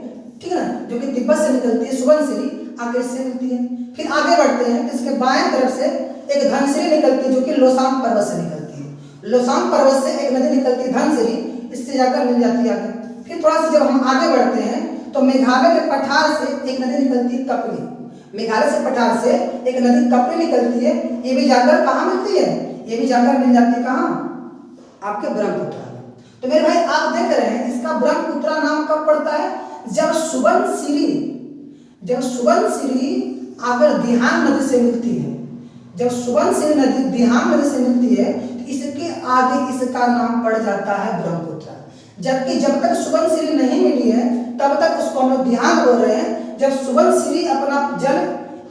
ठीक है ना, जो कि तिब्बत से निकलती है सुबनसिरी, आगे से मिलती है। फिर आगे बढ़ते हैं, इसके बाएं तरफ से एक धनसिरी निकलती है, जो कि लोसांग पर्वत से निकलती है। लोसांग पर्वत से एक नदी निकलती है धनसिरी, इससे जाकर मिल जाती है आगे। फिर थोड़ा सा जब हम आगे बढ़ते हैं तो मेघालय के पठार से एक नदी निकलती है कपली। मेघालय से पठार से एक नदी कपली निकलती है, ये भी जाकर कहाँ मिलती है? ये भी जाकर मिल जाती है कहाँ? आपके ब्रह्मपुत्रा में। तो मेरे भाई आप देख रहे हैं, इसका ब्रह्मपुत्रा नाम कब पड़ता है? जब सुबनसिरी आकर दिहांग नदी से मिलती है। जब सुबनसिरी नदी दिहांग नदी से मिलती है तो इसके आगे इसका नाम पड़ जाता है ब्रह्मपुत्रा। जबकि जब तक सुबनसिरी नहीं मिली है तब तक उसको हम लोग दिहांग बोल रहे हैं। जब सुबनसिरी अपना जल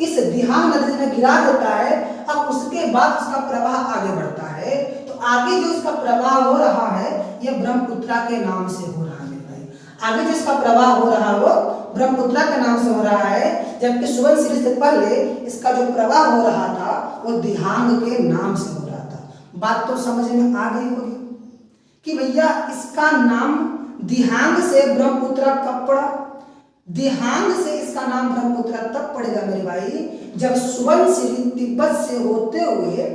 इस दिहांग नदी में गिरा देता है, अब उसके बाद उसका प्रवाह आगे बढ़ता है, तो आगे जो उसका प्रवाह हो रहा है यह ब्रह्मपुत्रा के नाम से हो रहा है भाई। आगे जो इसका प्रवाह हो रहा है वो ब्रह्मपुत्रा के नाम से हो रहा है, जबकि सुबनसिरी से पहले इसका जो प्रवाह हो रहा था वो दिहांग के नाम से हो रहा था। बात तो समझ में आ गई होगी कि भैया इसका नाम दिहांग से ब्रह्मपुत्रा कब पड़ा? दिहांग से इसका नाम ब्रह्मपुत्रा तब पड़ेगा मेरे भाई, जब सुबनसिरी तिब्बत से होते हुए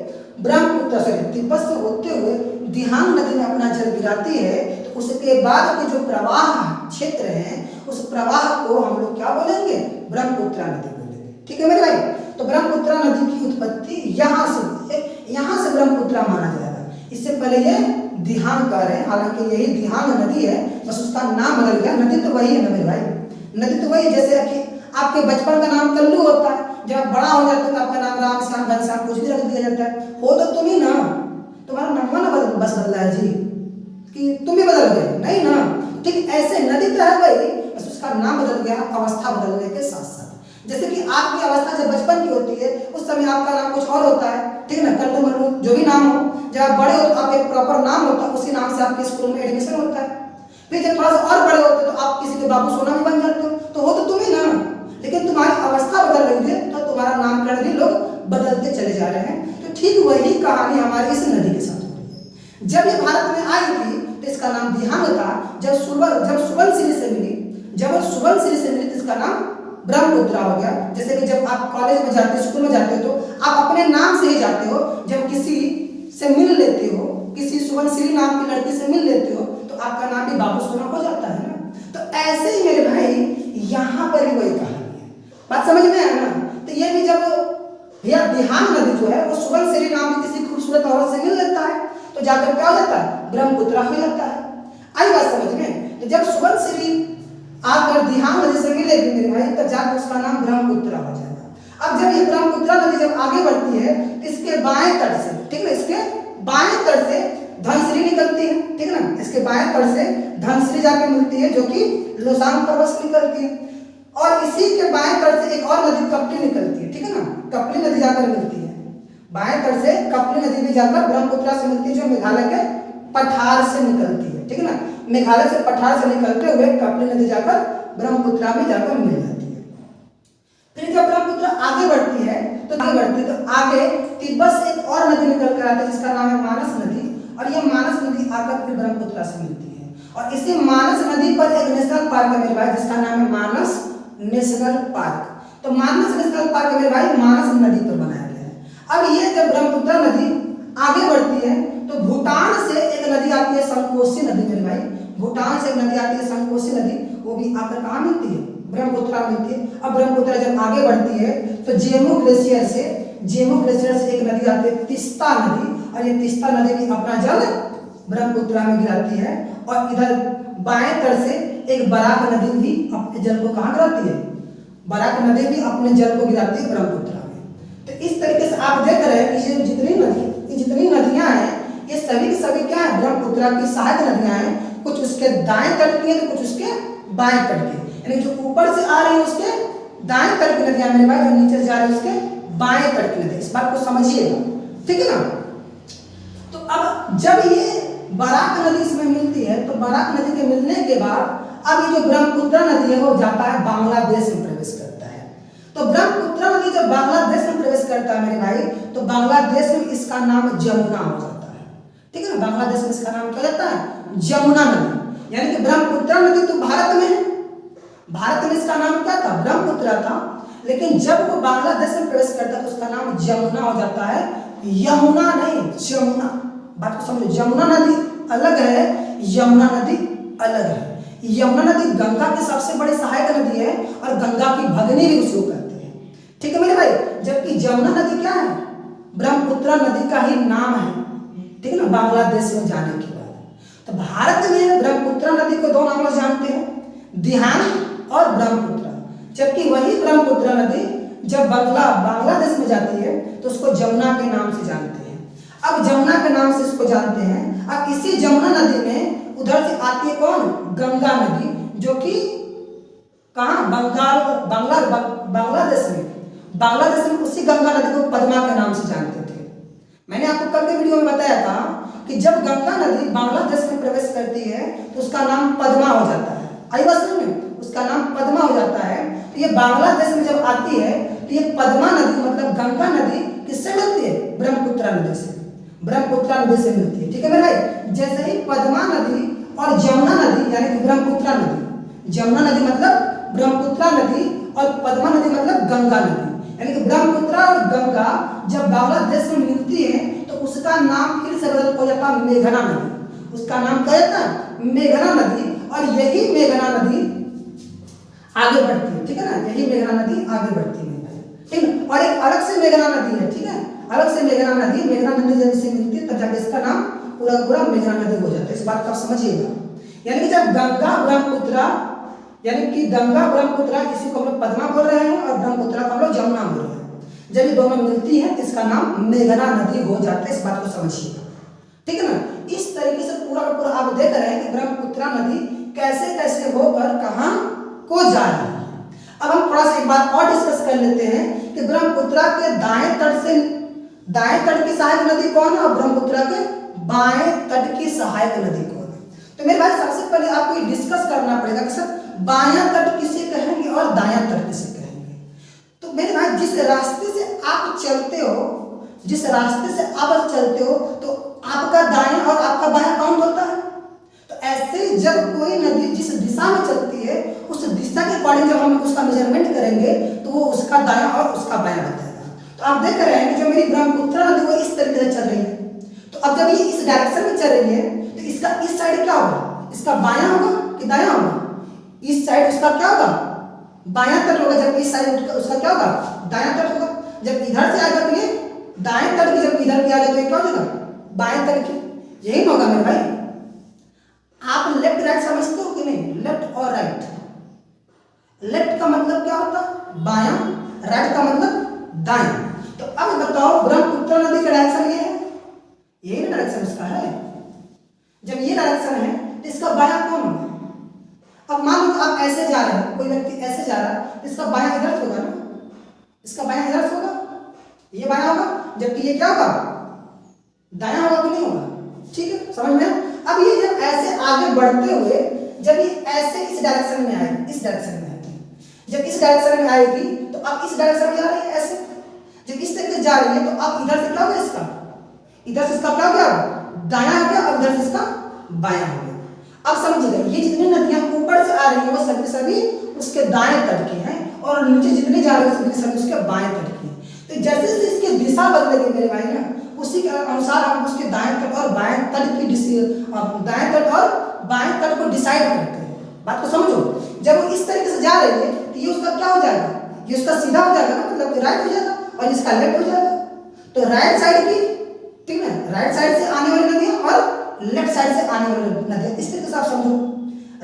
तिब्बत से होते हुए दिहांग नदी में अपना जल गिराती है, तो उसके बाद के जो प्रवाह क्षेत्र है उस प्रवाह को हम लोग क्या बोलेंगे? ब्रह्मपुत्रा नदी बोलेंगे। ठीक है मेरे भाई। तो ब्रह्मपुत्रा नदी की उत्पत्ति यहाँ से ब्रह्मपुत्रा माना जाएगा। इससे पहले ये दिहांग कह रहे हैं, हालांकि यही दिहांग नदी है, बस उसका नाम बदल गया। नदी तो वही है ना मेरे भाई, नदी तो वही है। जैसे कि आपके बचपन का नाम कल्लू होता है, जब आप बड़ा हो जाते हो तो आपका नाम राम श्याम घनश्याम कुछ भी रख दिया जाता है। हो तो तुम ही ना, तुम्हारा नाम ना बस बदला है जी, कि तुम भी बदल गए नहीं ना। ठीक ऐसे नदी तो है वही, बस उसका नाम बदल गया अवस्था बदलने के साथ साथ। जैसे कि आपकी अवस्था जब बचपन की होती है उस समय आपका नाम कुछ और होता है, ठीक है ना, कल्लू मल्लू जो भी नाम हो। जब आप बड़े हो तो आप एक प्रॉपर नाम होता है, उसी नाम से आपके स्कूल में एडमिशन होता है। फिर जब थोड़ा सा और बड़े होते तो आप किसी के बाबू सोना भी बन जाते हो, तो हो तो तुम ही ना, लेकिन तुम्हारी अवस्था बदल रही है तो तुम्हारा नामकरण भी लोग बदलते चले जा रहे हैं। तो ठीक वही कहानी हमारी इस नदी के साथ हो रही है। जब ये भारत में आई थी तो इसका नाम दिहांग था। जब सुबनसिरी से मिली, तो इसका नाम ब्रह्मपुत्र हो गया। जैसे कि जब आप कॉलेज में जाते हो, स्कूल में जाते हो, तो आप अपने नाम से ही जाते हो। जब किसी से मिल लेते हो, किसी सुबनसिरी नाम की लड़की से मिल लेते हो, तो आपका नाम भी बाबू सोना हो जाता है ना। तो ऐसे ही मेरे भाई यहाँ पर भी वही कहानी है, बात समझ में आया ना। तो ये भी जब भैया दिहांग नदी जो है वो सुबनसिरी नाम की किसी खूबसूरत औरत से मिल लेता है, तो जाकर क्या हो जाता है, ब्रह्मपुत्र हो जाता है। आई बात समझ में। तो जब सुबनसिरी आकर दिहांग नदी से मिलेगी मेरे भाई, तब जाकर उसका नाम ब्रह्मपुत्र हो जाएगा। अब जब ये ब्रह्मपुत्र नदी जब आगे बढ़ती है, इसके बाएं तट से, ठीक है, इसके बाएं तट से धनसिरी निकलती है, ठीक है ना, इसके बाएं तट से धनसिरी जाके मिलती है जो कि लोसांग पर्वत से निकलती है। और इसी के बाएं तट से एक और नदी कपली निकलती है, ठीक है ना, कपली नदी जाकर मिलती है। बाएं तट से कपली नदी भी जाकर ब्रह्मपुत्र से मिलती है, जो मेघालय के पठार से निकलती है, ठीक है ना, मेघालय से पठार से निकलते हुए कपली नदी जाकर ब्रह्मपुत्र में जाकर मिल जाती है। फिर जब ब्रह्मपुत्र आगे बढ़ती है तो आगे तिब्बत से एक और नदी निकल कर आती है जिसका नाम है मानस नदी। और ये मानस नदी आकर फिर ब्रह्मपुत्र से मिलती है। और इसी मानस नदी पर एक नेशनल पार्क है मेरे भाई, जिसका नाम है मानस नेशनल पार्क। तो मानस नेशनल पार्क मेरे भाई मानस नदी पर बनाया गया है। अब ये जब ब्रह्मपुत्र नदी आगे बढ़ती है तो भूटान से एक नदी आती है संकोशी नदी मेरे भाई, भूटान से एक नदी आती है संकोशी नदी, वो भी आकर कहाँ मिलती है, ब्रह्मपुत्र मिलती है। अब ब्रह्मपुत्र जब आगे बढ़ती है तो जेमू ग्लेशियर से एक नदी आती है तीस्ता नदी, और ये तीस्ता नदी भी अपना जल ब्रह्मपुत्र में गिराती है। और इधर बाएं तट से एक बराक नदी भी अपने जल को कहाँ गिराती है, बराक नदी भी अपने जल को गिराती है ब्रह्मपुत्र में। तो इस तरीके से आप देख रहे हैं कि जितनी नदियां हैं ये सभी की सभी क्या है, ब्रह्मपुत्र की सहायक नदियां हैं। कुछ उसके दाएं तट की है तो कुछ उसके बाएं तट की, यानी जो ऊपर से आ रही है उसके दाएं तट की नदियां मेरे भाई, जो नीचे जा रही है उसके बाएं तट की नदी। इस बात को समझिएगा, ठीक है ना। तो अब जब ये बराक नदी इसमें मिलती है तो बराक नदी के मिलने के बाद अब ये जो ब्रह्मपुत्र नदी है वो जाता है बांग्लादेश में प्रवेश करता है। तो ब्रह्मपुत्र नदी जब बांग्लादेश में प्रवेश करता है मेरे भाई, तो बांग्लादेश में इसका नाम जमुना हो जाता है, ठीक है ना। बांग्लादेश में इसका नाम क्या जाता है, जमुना नदी। यानी कि ब्रह्मपुत्र नदी तो भारत में है, भारत में इसका नाम क्या था, ब्रह्मपुत्र था, लेकिन जब वो बांग्लादेश में प्रवेश करता है तो उसका नाम जमुना हो जाता है, यमुना नहीं, जमुना। बात को समझो, जमुना नदी अलग है, यमुना नदी अलग है। यमुना नदी गंगा की सबसे बड़ी सहायक नदी है और गंगा की भगनी भी उसको कहते हैं, ठीक है मेरे भाई। जबकि जमुना नदी क्या है, ब्रह्मपुत्र नदी का ही नाम है, ठीक है ना, बांग्लादेश में जाने के बाद। तो भारत में ब्रह्मपुत्र नदी को दो नामों से जानते हैं, दिहांग और ब्रह्मपुत्र। जबकि वही ब्रह्मपुत्र नदी जब बांग्लादेश में जाती है तो उसको जमुना के नाम से जानते हैं। अब जमुना के नाम से इसको जानते हैं। अब इसी जमुना नदी में उधर से आती है कौन, गंगा नदी, जो कि कहाँ, बांग्लादेश में उसी गंगा नदी को पद्मा के नाम से जानते थे। मैंने आपको कल के वीडियो में बताया था कि जब गंगा नदी बांग्लादेश में प्रवेश करती है तो उसका नाम पद्मा हो जाता है। आई बात समझ में, उसका नाम पद्मा हो जाता है। तो ये बांग्लादेश में जब आती है तो ये पद्मा नदी मतलब गंगा नदी किससे मिलती है, ब्रह्मपुत्र नदी से, ब्रह्मपुत्र नदी से मिलती है, ठीक है मेरे भाई। जैसे ही पद्मा नदी और जमुना नदी यानी कि ब्रह्मपुत्र नदी, जमुना नदी मतलब ब्रह्मपुत्र नदी और पद्मा नदी मतलब गंगा नदी, यानी कि ब्रह्मपुत्र और गंगा जब बांग्लादेश में मिलती है तो उसका नाम फिर से बदल हो जाता है मेघना नदी। उसका नाम क्या जाता है, मेघना नदी। और यही मेघना नदी आगे बढ़ती है, ठीक है ना, यही मेघना नदी आगे बढ़ती है, ठीक है। और एक अलग से मेघना नदी है, ठीक है, अलग से मेघना नदी जब इससे मिलती है तब जाके इसका नाम पूरा का पूरा मेघना नदी हो जाता है। इस बात को आप समझिएगा। यानी कि जब गंगा ब्रह्मपुत्रा, यानी कि गंगा ब्रह्मपुत्रा, इसी को हम लोग पद्मा बोल रहे हैं और ब्रह्मपुत्रा को हम लोग जमुना बोल रहे हैं। जब ये दोनों मिलती हैं तो इसका नाम मेघना नदी हो जाता है। इस बात को समझिएगा, ठीक है ना। इस तरीके से पूरा का पूरा आप देख रहे हैं कि ब्रह्मपुत्रा नदी कैसे कैसे होकर कहाँ को जा रही है। अब हम थोड़ा सा एक बात और डिस्कस कर लेते हैं कि ब्रह्मपुत्रा के दाएं तट की सहायक नदी कौन है और ब्रह्मपुत्रा के बाएं तट की सहायक नदी कौन है। तो मेरे भाई सबसे पहले आपको ये डिस्कस करना पड़ेगा कि सर बायां तट किसे कहेंगे और दायां तट किसे कहेंगे। तो मेरे भाई जिस रास्ते से आप चलते हो, जिस रास्ते से आप चलते हो तो आपका दायां और आपका बायां काउंट होता है। तो ऐसे जब कोई नदी जिस दिशा में चलती है उस दिशा के अकॉर्डिंग जब हम उसका मेजरमेंट करेंगे तो वो उसका दायां और उसका बायां बताएगा। तो आप देख रहे हैं कि जो मेरी ब्रह्मपुत्रा नदी वो इस तरीके से चल रही है। तो अब जब ये इस डायरेक्शन में चल रही है तो इसका इस साइड क्या होगा, इसका बायां होगा कि दायां होगा। इस साइड उसका क्या होगा, बायां तट होगा, जबकि इस साइड उसका क्या होगा, दायां तट होगा। जब इधर से आएगा तो ये दाएं तट की, जब इधर की आएगा तो ये क्या हो जाएगा, बाएं तट की। यही होगा मेरे भाई। आप लेफ्ट राइट समझते हो कि नहीं, लेफ्ट और राइट। लेफ्ट का मतलब क्या होता है, बायां, राइट का मतलब दायां। तो अब बताओ ब्रह्मपुत्र नदी का डायरेक्शन ये है, यही डायरेक्शन उसका है। जब ये डायरेक्शन है तो इसका बायां कौन होगा। अब मान लो आप ऐसे जा रहे हैं, कोई व्यक्ति ऐसे जा रहा है तो इसका बायां इधर से होगा ना, इसका बायां इधर से होगा, ये बायां होगा, जबकि ये क्या होगा, दायां होगा कि नहीं होगा। ठीक है, समझ में। अब ये जब ऐसे आगे बढ़ते हुए जब ये ऐसे इस डायरेक्शन में आएगी, इस डायरेक्शन में आएगी, जब इस डायरेक्शन में आएगी तो अब इस डायरेक्शन में जा रही है ऐसे, जब इस तरीके से जा रही है तो अब इधर से क्या होगा, इसका इधर से इसका क्या हो गया, दायां हो गया, और इधर से इसका बायां हो गया। अब समझिएगा ये जितनी नदियां ऊपर से आ रही है वो सभी सभी उसके दाएं तट की हैं और नीचे जितने जा रहे हैं सभी सभी उसके बाएं तट की। तो जैसे जैसे इसकी दिशा बदलेगी मेरे भाई ना, उसी के अनुसार हम उसके दाएं तट और बाएं तट की दाएं तट और बाएं तट को डिसाइड करते हैं। बात को समझो। जब वो इस तरीके से जा रही है तो ये उसका क्या हो जाएगा, ये उसका सीधा हो जाएगा ना, मतलब राइट हो जाएगा, और इसका लेफ्ट हो जाएगा। तो राइट साइड की, ठीक है, राइट साइड से आने वाली नदियां और लेफ्ट साइड से आने वाली नदियां, इस तरीके से आप समझो।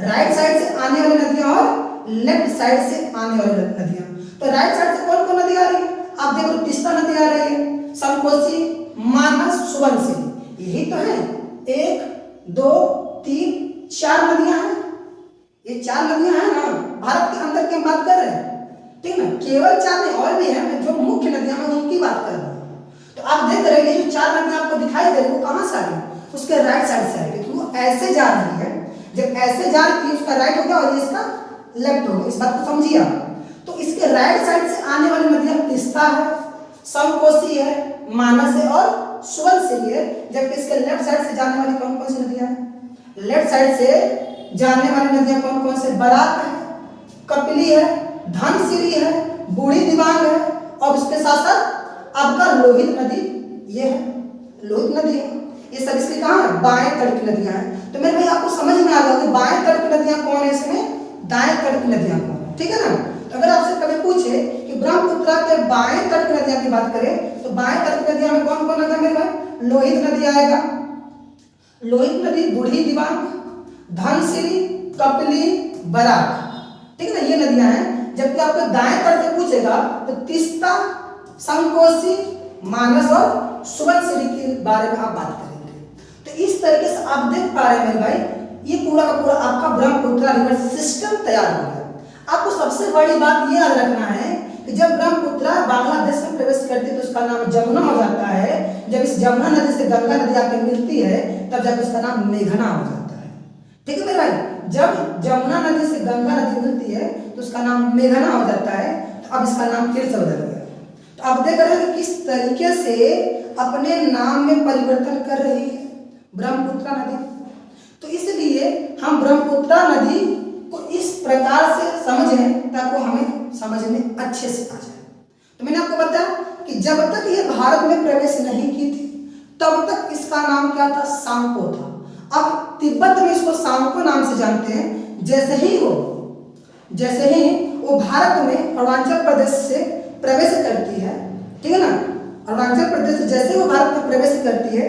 राइट साइड से आने वाली नदियां और लेफ्ट साइड से आने वाली नदियां। तो राइट साइड से कौन कौन नदी आ रही है, आप देखो तीस्ता नदी आ रही है, संकोसी, मानस, सुबनसिरी, यही तो है। 1 2 3 4 नदियां हैं। ये 4 नदियां हैं ना, भारत के अंदर की हम बात कर रहे हैं, ठीक ना। केवल 4 नहीं और भी है, जो मुख्य नदियां हैं उनकी बात कर रहा हूं। तो आप देख रहे हैं जो 4 नदियां आपको दिखाई दे रही है वो कहां से आ रही है, उसके राइट साइड से आ रही है। तो वो ऐसे जा रही है, जब ऐसे जा रही है उसका राइट हो गया और ये इसका लेफ्ट हो गया। इस बात को समझिए आप। तो इसके राइट साइड से आने वाली नदियां तीस्ता है, संकोसी है, मानस है और सुबनसिरी है। जबकि इसके लेफ्ट साइड से जाने वाली कौन कौन सी नदियां हैं, लेफ्ट साइड से जाने वाली नदियां कौन कौन से, बराक है, कपिली है, धनसिरी है, बूढ़ी दिबांग है, और उसके साथ साथ आपका लोहित नदी ये है, लोहित नदी है। ये सब इसके कहाँ है, बाएं तट की नदियां हैं। तो मेरे भाई आपको समझ में आ गया कि बाएं तट की नदियां कौन है, इसमें दाएं तट की नदियां कौन है, ठीक है ना। तो अगर आपसे कभी पूछे कि ब्रह्मपुत्र के बाएं तट की नदियां की बात करें तो बाएं तट की नदियां में कौन कौन आता है मेरे भाई, लोहित नदी आएगा, लोहित नदी, बूढ़ी दिबांग, धनसिरी, कपिली, बराक, ठीक है ना, ये नदियां हैं। जबकि आपको दाएं तट से पूछेगा तो तीस्ता, संकोसी, मानस और सुबनसिरी के बारे में आप बात करेंगे। तो इस तरीके से आप देख पा रहे हैं मेरे भाई, ये पूरा का पूरा आपका ब्रह्मपुत्र रिवर सिस्टम तैयार हो गया। आपको सबसे बड़ी बात ये याद रखना है कि जब ब्रह्मपुत्र बांग्लादेश में प्रवेश करती है तो उसका नाम जमुना हो जाता है। जब इस जमुना नदी से गंगा नदी आकर मिलती है तब जाकर उसका नाम मेघना हो जाता है, ठीक है मेरे भाई। जब जमुना नदी से गंगा नदी मिलती है तो उसका नाम मेघना हो जाता है। तो अब इसका नाम फिर से बदल गया। तो आप देख रहे हैं कि किस तरीके से अपने नाम में परिवर्तन कर रही है ब्रह्मपुत्र नदी। तो इसलिए हम ब्रह्मपुत्र नदी को इस प्रकार से समझें ताकि हमें समझ में अच्छे से आ जाए। तो मैंने आपको बताया कि जब तक ये भारत में प्रवेश नहीं की थी तब तक इसका नाम क्या था, सांको था। अब तिब्बत में इसको सांको नाम से जानते हैं। जैसे ही वो भारत में अरुणाचल प्रदेश से प्रवेश करती है, ठीक है ना, अरुणाचल प्रदेश से जैसे वो भारत में प्रवेश करती है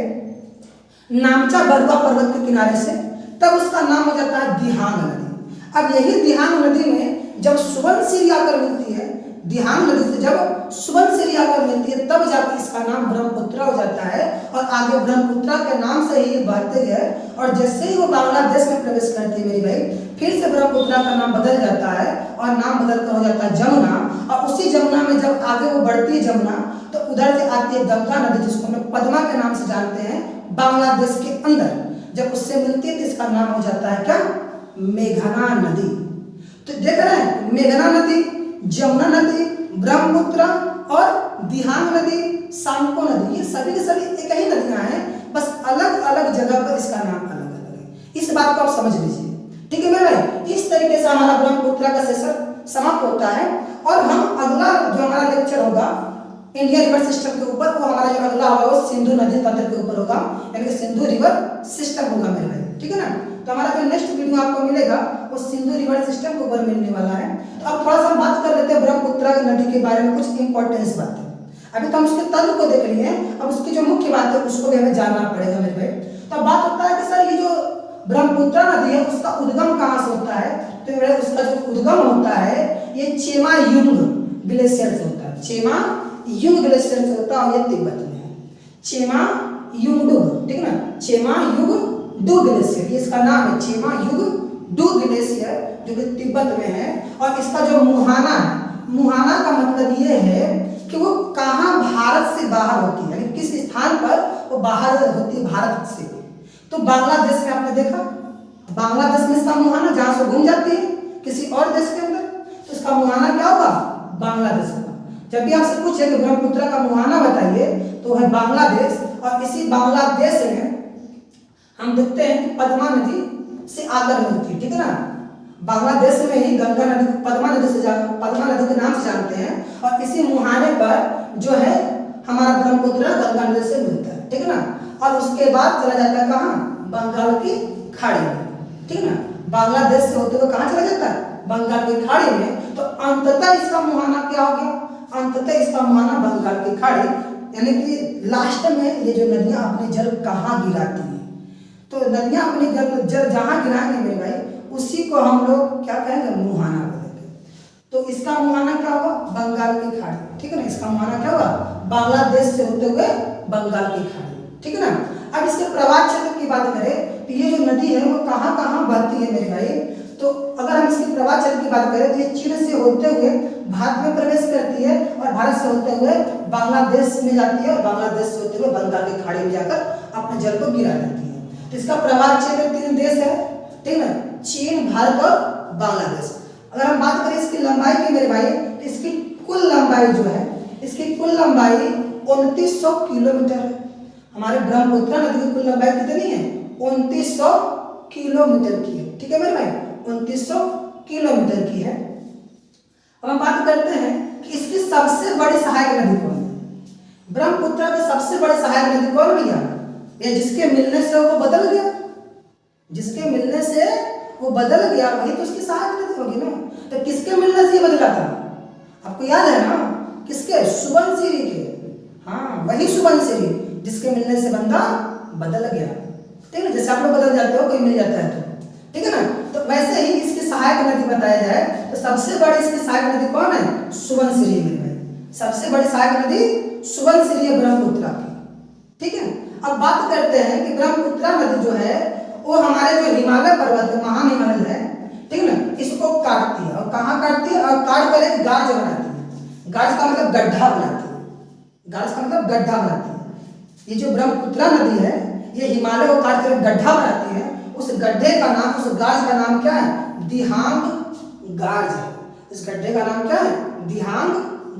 नामचा बरुआ पर्वत के किनारे से, तब उसका नाम हो जाता है दिहांग नदी। अब यही दिहांग नदी में जब सुबनसिरी आकर मिलती है, दिहांग नदी से जब सुबनसिरी आकर मिलती है, तब जाकर इसका नाम ब्रह्मपुत्र हो जाता है। और आगे ब्रह्मपुत्र के नाम से ही बहते गए, और जैसे ही वो बांग्लादेश में प्रवेश करती है मेरी भाई, फिर से ब्रह्मपुत्र का नाम बदल जाता है और नाम बदल कर हो जाता है जमुना। और उसी जमुना में जब आगे वो बढ़ती है जमुना, तो उधर से आती है गंगा नदी, जिसको हम लोग पद्मा के नाम से जानते हैं, बांग्लादेश के अंदर जब उससे मिलती है तो इसका नाम हो जाता है क्या, मेघना नदी। तो देख रहे हैं, मेघना नदी, जमुना नदी, ब्रह्मपुत्र और दिहांग नदी, सांको नदी, ये सभी के सभी एक ही नदियां हैं, बस अलग अलग जगह पर इसका नाम अलग अलग है। इस बात को आप समझ लीजिए, ठीक है मेरे भाई। इस तरीके से हमारा ब्रह्मपुत्र का सेशन समाप्त होता है। और हम अगला जो हमारा लेक्चर होगा इंडियन रिवर सिस्टम के ऊपर, वो हमारा जो अगला होगा वो सिंधु नदी तंत्र के ऊपर होगा, यानी कि सिंधु रिवर सिस्टम होगा मेरे भाई, ठीक है ना। तो हमारा जो नेक्स्ट वीडियो आपको मिलेगा वो सिंधु रिवर सिस्टम के ऊपर मिलने वाला है। तो अब थोड़ा सा बात कर लेते हैं ब्रह्मपुत्र नदी के बारे में, कुछ इंपॉर्टेंस बातें। अभी तो हम उसके तंत्र को देख लिए हैं, अब उसकी जो मुख्य बात है उसको भी हमें जानना पड़ेगा मेरे भाई। तो बात होता है कि सर ये जो ब्रह्मपुत्र नदी है उसका उद्गम कहाँ से होता है, तो मेरे उसका जो उद्गम होता है ये चेमा युंग ग्लेशियर से होता है, चेमा युंग ग्लेशियर से होता है, और ये तिब्बत में है, चेमा युंगडुग, ठीक ना, चेमा युंगडुग ग्लेशियर, ये इसका नाम है, चेमा युंगडुग ग्लेशियर, जो कि तिब्बत में है। और इसका जो मुहाना है, मुहाना का मतलब ये है कि वो कहाँ भारत से बाहर होती है, यानी किस स्थान पर वो बाहर होती है भारत से। तो बांग्लादेश में आपने देखा, बांग्लादेश में इसका मुहाना जहां से घूम जाती है किसी और देश के अंदर, तो इसका मुहाना क्या होगा, बांग्लादेश होगा। जब भी आपसे पूछे कि ब्रह्मपुत्र का मुहाना बताइए, तो है बांग्लादेश। और इसी बांग्लादेश में हम देखते हैं कि पद्मा नदी से आकर मिलती है, ठीक है ना। बांग्लादेश में ही गंगा नदी पद्मा नदी के नाम से जानते हैं, और इसी मुहाने पर जो है हमारा ब्रह्मपुत्र गंगा नदी से मिलता है, ठीक है ना। और उसके बाद चला जाता है कहाँ, बंगाल की खाड़ी में, ठीक है ना। बांग्लादेश से होते हुए कहाँ चला जाता है, बंगाल की खाड़ी में। तो अंततः इसका मुहाना क्या हो गया, अंततः इसका मुहाना बंगाल की खाड़ी, यानी कि लास्ट में ये जो नदियां अपने जल कहाँ गिराती हैं, तो नदियां अपने जल जहाँ गिराएंगे मेरे भाई, उसी को हम लोग क्या कहेंगे, मुहाना बोलेंगे। तो इसका मुहाना क्या होगा, बंगाल की खाड़ी, ठीक है ना। इसका मुहाना क्या होगा, बांग्लादेश से होते हुए बंगाल की खाड़ी, ठीक है ना। अब इसके प्रवाह क्षेत्र की बात करें तो ये जो नदी है वो कहाँ कहाँ बहती है मेरे भाई। तो अगर हम इसके प्रवाह क्षेत्र की बात करें तो ये चीन से होते हुए भारत में प्रवेश करती है, और भारत से होते हुए बांग्लादेश में जाती है, और बांग्लादेश से होते हुए बंगाल की खाड़ी में जाकर अपने जल को गिरा देती है। तो इसका प्रवाह क्षेत्र 3 देश है, ठीक है, चीन, भारत और बांग्लादेश। अगर हम बात करें इसकी लंबाई की मेरे भाई, तो इसकी कुल लंबाई जो है, इसकी कुल लंबाई 2900 किलोमीटर है। हमारे ब्रह्मपुत्र नदी की कुल लंबाई कितनी है, 2900 किलोमीटर की है, ठीक है मेरे भाई, 2900 किलोमीटर की है। अब हम बात करते हैं कि इसकी सबसे बड़ी सहायक नदी कौन है। ब्रह्मपुत्र की सबसे बड़ी सहायक नदी कौन भैया, ये जिसके मिलने से वो बदल गया, जिसके मिलने से वो बदल गया वही तो उसकी सहायक नदी होगी ना। तो किसके मिलने से ये बदला था, आपको याद है ना, किसके, सुबनसिरी के, हाँ वही सुबनसिरी जिसके मिलने से बंदा बदल गया, ठीक है। जैसे आप लोग बदल जाते हो, कोई मिल जाता है तो, ठीक है ना। तो वैसे ही इसकी सहायक नदी बताया जाए तो सबसे बड़ी इसकी सहायक नदी कौन है, सुबनसिरी में है, सबसे बड़ी सहायक नदी सुबनसिरी है ब्रह्मपुत्र की, ठीक है। अब बात करते हैं कि ब्रह्मपुत्र नदी जो है वो हमारे जो हिमालय पर्वत है, महान हिमालय है, ठीक है ना, इसको काटती है। और कहाँ काटती है, और काट कर एक गाज बनाती है। गाज का मतलब गड्ढा बनाती है, गाज का मतलब गड्ढा बनाती है। ये जो ब्रह्मपुत्र नदी है ये हिमालय को काट कर गड्ढा बनाती है, उस गड्ढे का नाम, उस गाज का नाम क्या है, दिहांग गाज है। इस गड्ढे का नाम क्या है, दिहांग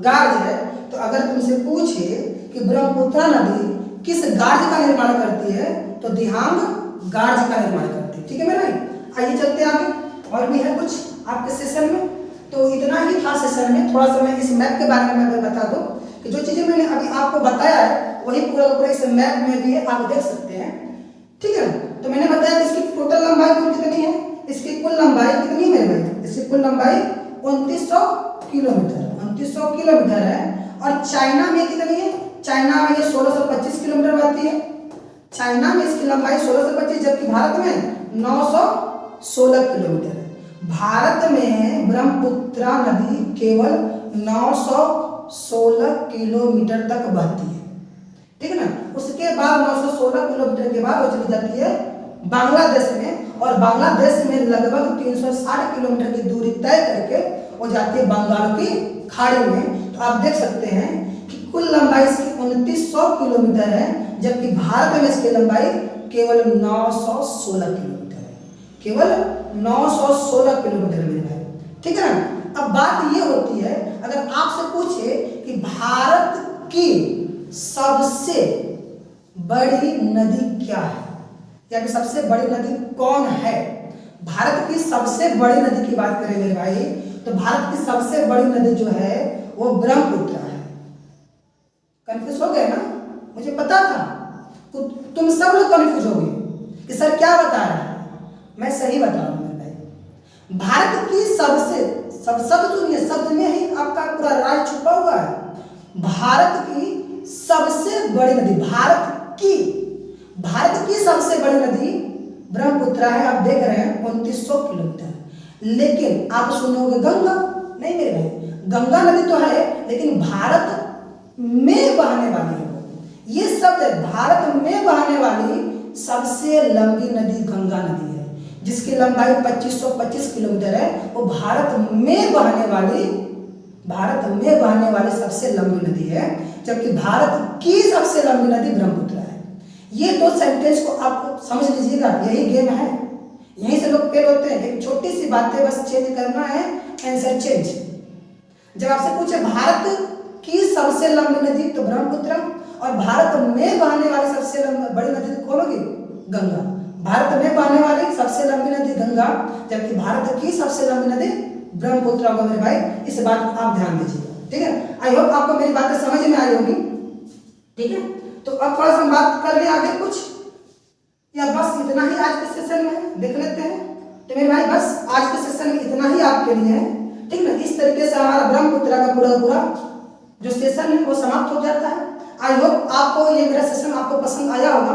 गाज है। तो अगर तुमसे पूछे कि ब्रह्मपुत्र नदी किस गाज का निर्माण करती है, तो दिहांग गाज का निर्माण करती है, ठीक है मेरे भाई। आइए चलते हैं आगे, और भी है कुछ आपके सेशन में। तो इतना ही था सेशन में। थोड़ा सा मैं इस मैप के बारे में मैं बता दूं कि जो चीजें मैंने अभी आपको बताया है वही पूरा पूरा इस मैप में भी है, आप देख सकते हैं, ठीक है। तो मैंने बताया कि इसकी टोटल लंबाई कुल कितनी है, इसकी कुल लंबाई कितनी है मेरे भाई, इसकी कुल लंबाई 2900 किलोमीटर, 2900 किलोमीटर है। और चाइना में कितनी है, चाइना में ये 1625 किलोमीटर बहती है, चाइना में इसकी लंबाई 1625, जबकि भारत में 916 किलोमीटर है। भारत में ब्रह्मपुत्रा नदी केवल 916 किलोमीटर तक बहती है, ठीक है ना। उसके बाद 916 किलोमीटर के बाद वो चली जाती है बांग्लादेश में, और बांग्लादेश में लगभग 360 किलोमीटर की दूरी तय करके वो जाती है बंगाल की खाड़ी में। तो आप देख सकते हैं कि कुल लंबाई इसकी 2900 किलोमीटर है, जबकि भारत में इसकी लंबाई केवल 916 किलोमीटर है, केवल 916 किलोमीटर मेरे भाई, ठीक है ना। अब बात ये होती है, अगर आपसे पूछे कि भारत की सबसे बड़ी नदी क्या है, या फिर सबसे बड़ी नदी कौन है, भारत की सबसे बड़ी नदी की बात करें मेरे भाई, तो भारत की सबसे बड़ी नदी जो है वो ब्रह्मपुत्र है। कंफ्यूज हो गए ना, मुझे पता था तो तुम सब लोग कंफ्यूज हो गए कि सर क्या बता रहा है। मैं सही बता रहा हूं मेरे भाई, भारत की सबसे शब्द सुनिए, शब्द में ही आपका पूरा राज छुपा हुआ है। भारत की सबसे बड़ी नदी, भारत की सबसे बड़ी नदी ब्रह्मपुत्र है। आप देख रहे हैं 2900 किलोमीटर, लेकिन आप सुनोगे गंगा, नहीं मेरे भाई, गंगा नदी तो है लेकिन भारत में बहने वाली है, ये शब्द है, भारत में बहने वाली सबसे लंबी नदी गंगा नदी है, जिसकी लंबाई 2525 किलोमीटर है। वो भारत में बहने वाली सबसे लंबी नदी है, जबकि भारत की सबसे लंबी नदी ब्रह्मपुत्र है। ये दो सेंटेंस को आप समझ लीजिएगा, यही गेम है, यहीं से लोग फेल होते हैं। एक छोटी सी बातें बस चेंज करना है, आंसर चेंज। जब आपसे पूछे भारत की सबसे लंबी नदी तो ब्रह्मपुत्र, और भारत में बहने वाली सबसे बड़ी नदी कौन होगी, गंगा। भारत में बहने वाली सबसे लंबी नदी गंगा, जबकि भारत की सबसे लंबी नदी ब्रह्मपुत्र होगा मेरे भाई, इस बात को आप ध्यान दीजिएगा, ठीक है। आई होप आपको मेरी बातें समझ में आई होगी, ठीक है। तो अब थोड़ा सा बात कर ले आगे कुछ, या बस इतना ही आज के सेशन में देख लेते हैं। तो मेरे भाई बस आज के सेशन में इतना ही आपके लिए है, ठीक ना। इस तरीके से हमारा ब्रह्मपुत्र का पूरा जो सेशन है वो समाप्त हो जाता है। आई होप आपको ये मेरा सेशन आपको पसंद आया होगा।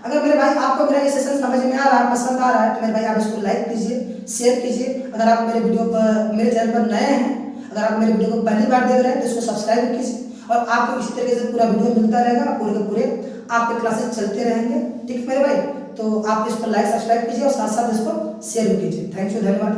अगर मेरे भाई आपको मेरा ये सेशन समझ में आ रहा है, पसंद आ रहा है, तो मेरे भाई आप इसको लाइक कीजिए, शेयर कीजिए। अगर आप मेरे चैनल पर नए हैं, अगर आप मेरे वीडियो को पहली बार देख रहे हैं तो इसको सब्सक्राइब कीजिए, और आपको इसी तरीके से पूरा वीडियो मिलता रहेगा, पूरे के पूरे आपके क्लासेस चलते रहेंगे, ठीक है मेरे भाई। तो आप इसको लाइक सब्सक्राइब कीजिए और साथ साथ इसको शेयर भी कीजिए। थैंक यू, धन्यवाद।